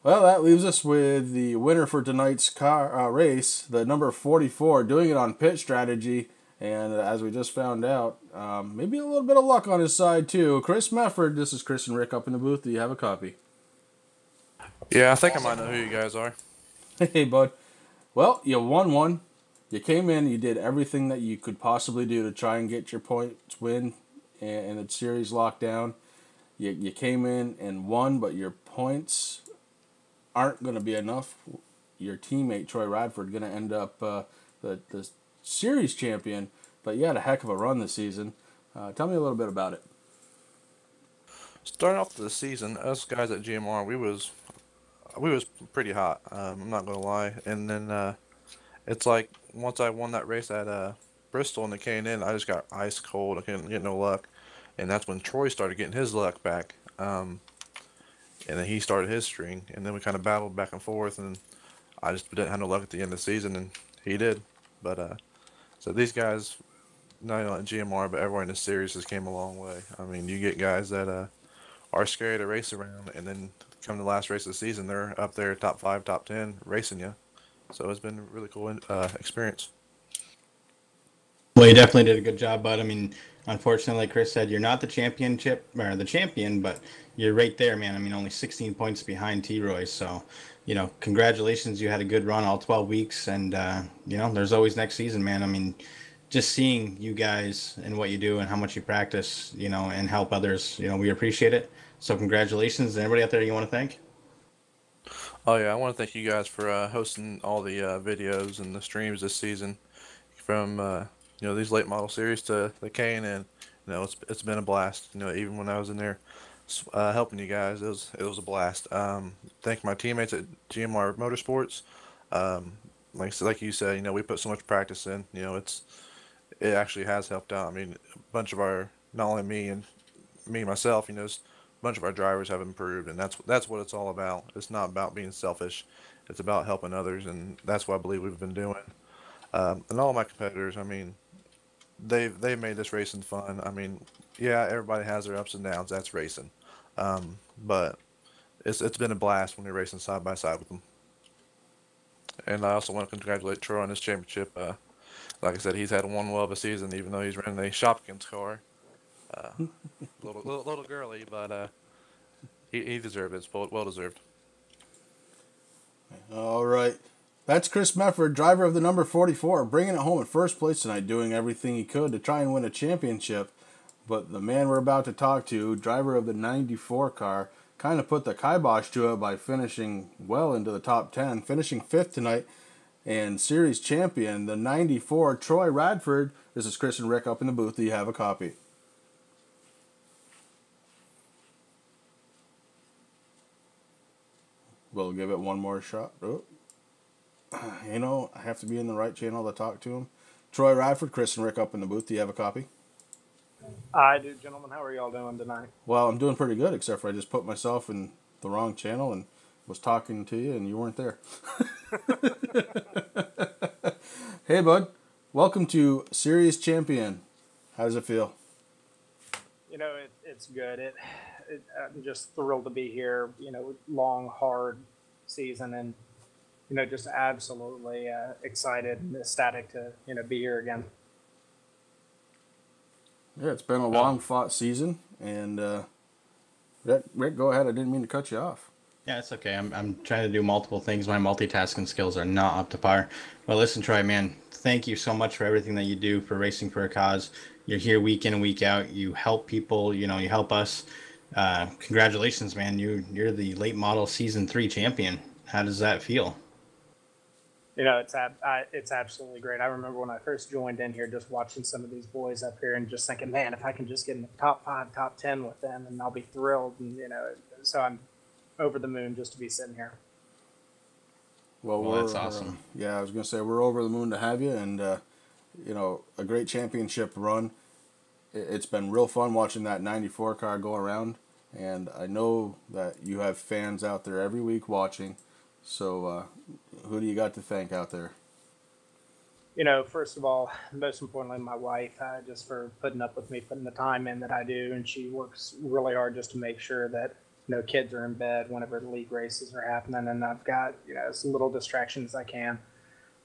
Well, that leaves us with the winner for tonight's car race, the number 44, doing it on pit strategy, and as we just found out, maybe a little bit of luck on his side too. Chris Mefford. This is Chris and Rick up in the booth. Do you have a copy? Yeah, I think I might know who you guys are. Hey, bud. Well, you won one. You came in, you did everything that you could possibly do to try and get your points win and the series locked down. You came in and won, but your points aren't going to be enough. Your teammate, Troy Radford, going to end up the series champion, but you had a heck of a run this season. Tell me a little bit about it. Starting off the season, us guys at GMR, we was pretty hot. I'm not gonna lie. And then it's like once I won that race at Bristol in the K&N, I just got ice cold. I couldn't get no luck, and that's when Troy started getting his luck back. And then he started his string, and then we kind of battled back and forth, and I just didn't have no luck at the end of the season, and he did. But so these guys, not only at GMR, but everyone in the series has came a long way. I mean, you get guys that are scary to race around, and then come the last race of the season, they're up there top 5, top 10 racing you. So it's been a really cool experience. Well, you definitely did a good job, bud. I mean, unfortunately, like Chris said, you're not the championship or the champion, but you're right there, man. I mean, only 16 points behind T-Roy. So, you know, congratulations. You had a good run all 12 weeks, and you know, there's always next season, man. I mean, just seeing you guys and what you do and how much you practice, you know, and help others, you know, we appreciate it. So congratulations. And everybody out there you want to thank? Oh yeah, I want to thank you guys for hosting all the videos and the streams this season, from you know, these late model series to the K&N. You know, it's been a blast. You know, even when I was in there helping you guys, it was a blast. Thank my teammates at GMR Motorsports. Like you said, you know, we put so much practice in. You know, it actually has helped out. I mean, a bunch of our, not only me myself, you know, a bunch of our drivers have improved, and that's what it's all about. It's not about being selfish. It's about helping others, and that's what I believe we've been doing. And all of my competitors, I mean, they've made this racing fun. I mean, yeah, everybody has their ups and downs. That's racing, but it's been a blast when you're racing side by side with them. And I also want to congratulate Troy on his championship. Like I said, he's had one well of a season, even though he's running a Shopkins car. Little girly, but he deserved it. It's well deserved. All right. That's Chris Mefford, driver of the number 44, bringing it home in first place tonight, doing everything he could to try and win a championship. But the man we're about to talk to, driver of the 94 car, kind of put the kibosh to it by finishing well into the top 10, finishing 5th tonight, and series champion, the 94, Troy Radford. This is Chris and Rick up in the booth. Do you have a copy? We'll give it one more shot. Oh. You know, I have to be in the right channel to talk to him. Troy Radford, Chris and Rick up in the booth. Do you have a copy? I do, gentlemen. How are y'all doing tonight? Well, I'm doing pretty good, except for I just put myself in the wrong channel and was talking to you, and you weren't there. Hey, bud. Welcome to Series Champion. How does it feel? You know, it's good. I'm just thrilled to be here. You know, long, hard season, and you know, just absolutely excited and ecstatic to be here again. Yeah, it's been a long fought season, and Rick, go ahead. I didn't mean to cut you off. Yeah, it's okay. I'm trying to do multiple things. My multitasking skills are not up to par. But listen, Troy, man, thank you so much for everything that you do for Racing for a Cause. You're here week in and week out. You help people. You know, you help us. Congratulations, man. You're the late model season 3 champion. How does that feel? You know, it's absolutely great. I remember when I first joined in here, just watching some of these boys up here and just thinking, man, if I can just get in the top 5, top 10 with them, and I'll be thrilled. And so I'm over the moon just to be sitting here. Well, that's awesome. Yeah, I was gonna say we're over the moon to have you, and a great championship run. It's been real fun watching that 94 car go around, and I know that you have fans out there every week watching. So, who do you got to thank out there? You know, first of all, most importantly, my wife, just for putting up with me, putting the time in that I do, and she works really hard just to make sure that kids are in bed whenever the league races are happening, and I've got as little distraction as I can.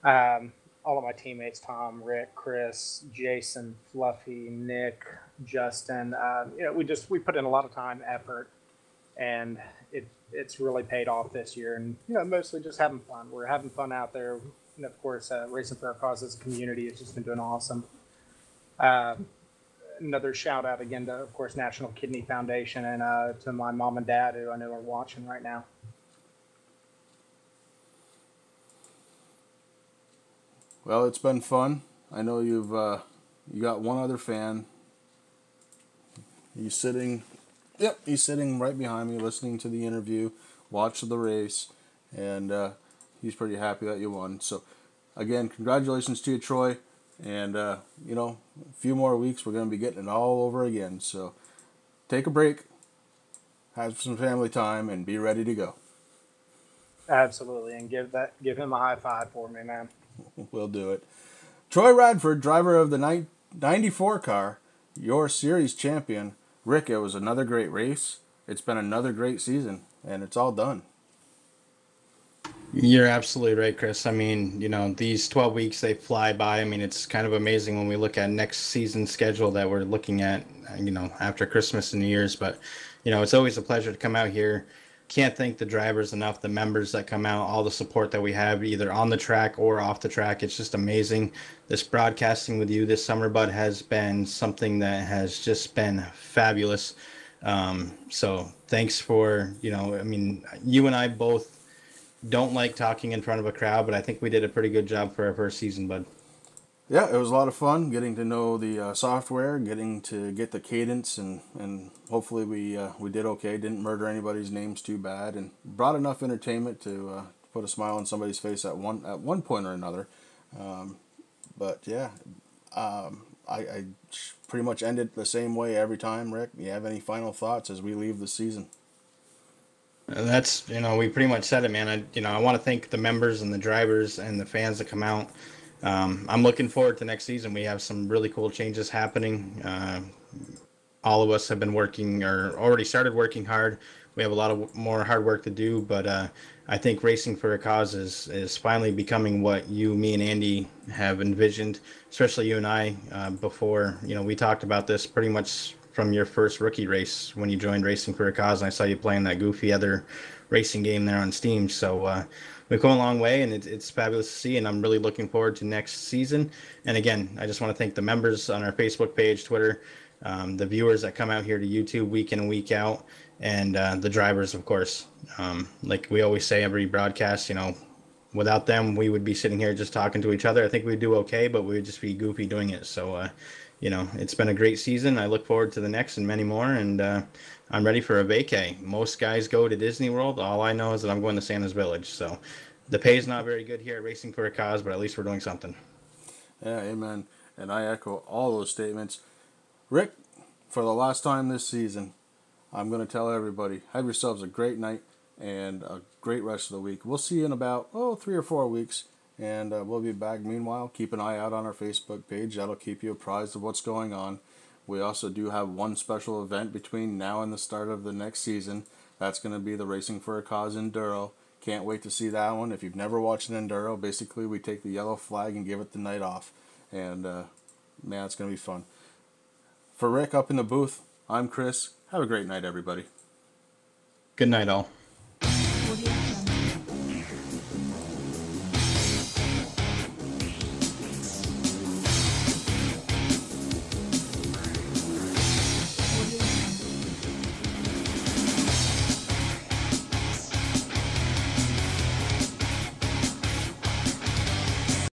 All of my teammates, Tom, Rick, Chris, Jason, Fluffy, Nick, Justin, we put in a lot of time, effort, and it's really paid off this year, and mostly just having fun. We're having fun out there, and of course, Racing for Our Cause as a community has just been doing awesome. Another shout out again to, of course, National Kidney Foundation, and to my mom and dad, who I know are watching right now. Well, it's been fun. I know you got one other fan. He's sitting right behind me, listening to the interview, watched the race, and he's pretty happy that you won. So, again, congratulations to you, Troy. And, a few more weeks, we're going to be getting it all over again. So, take a break, have some family time, and be ready to go. Absolutely, and give him a high five for me, man. We'll do it. Troy Radford, driver of the 94 car, your series champion. Rick, it was another great race. It's been another great season, and it's all done. You're absolutely right, Chris. I mean, these 12 weeks, they fly by. I mean, it's kind of amazing when we look at next season's schedule that we're looking at, after Christmas and New Year's. But, it's always a pleasure to come out here. Can't thank the drivers enough, the members that come out, all the support that we have either on the track or off the track. It's just amazing. This broadcasting with you this summer, bud, has been something that has just been fabulous. So thanks for, you and I both don't like talking in front of a crowd, but I think we did a pretty good job for our first season, bud. Yeah, it was a lot of fun getting to know the software, getting to get the cadence, and hopefully we did okay. Didn't murder anybody's names too bad, and brought enough entertainment to put a smile on somebody's face at one point or another. But yeah, I pretty much ended the same way every time. Rick, you have any final thoughts as we leave the season? That's we pretty much said it, man. I want to thank the members and the drivers and the fans that come out. I'm looking forward to next season. We have some really cool changes happening. All of us have been working or already started working hard. We have a lot of more hard work to do, but I think Racing for a Cause is finally becoming what you, me, and Andy have envisioned, especially you and I. Before, we talked about this pretty much from your first rookie race when you joined Racing for a Cause, and I saw you playing that goofy other racing game there on Steam. So we've come a long way, and it's fabulous to see, and I'm really looking forward to next season. And again, I just want to thank the members on our Facebook page, Twitter, the viewers that come out here to YouTube week in and week out, and the drivers, of course. Like we always say every broadcast, you know, without them, we would be sitting here just talking to each other. I think we'd do okay, but we would just be goofy doing it. So, you know, it's been a great season. I look forward to the next and many more, and I'm ready for a vacay. Most guys go to Disney World. All I know is that I'm going to Santa's Village. So the pay is not very good here at Racing for a Cause, but at least we're doing something. Yeah, amen. And I echo all those statements. Rick, for the last time this season, I'm going to tell everybody, have yourselves a great night and a great rest of the week. We'll see you in about 3 or 4 weeks, and we'll be back. Meanwhile, keep an eye out on our Facebook page. That'll keep you apprised of what's going on. We also do have one special event between now and the start of the next season. That's going to be the Racing for a Cause Enduro. Can't wait to see that one. If you've never watched an Enduro, basically we take the yellow flag and give it the night off. And, man, it's going to be fun. For Rick up in the booth, I'm Chris. Have a great night, everybody. Good night, all.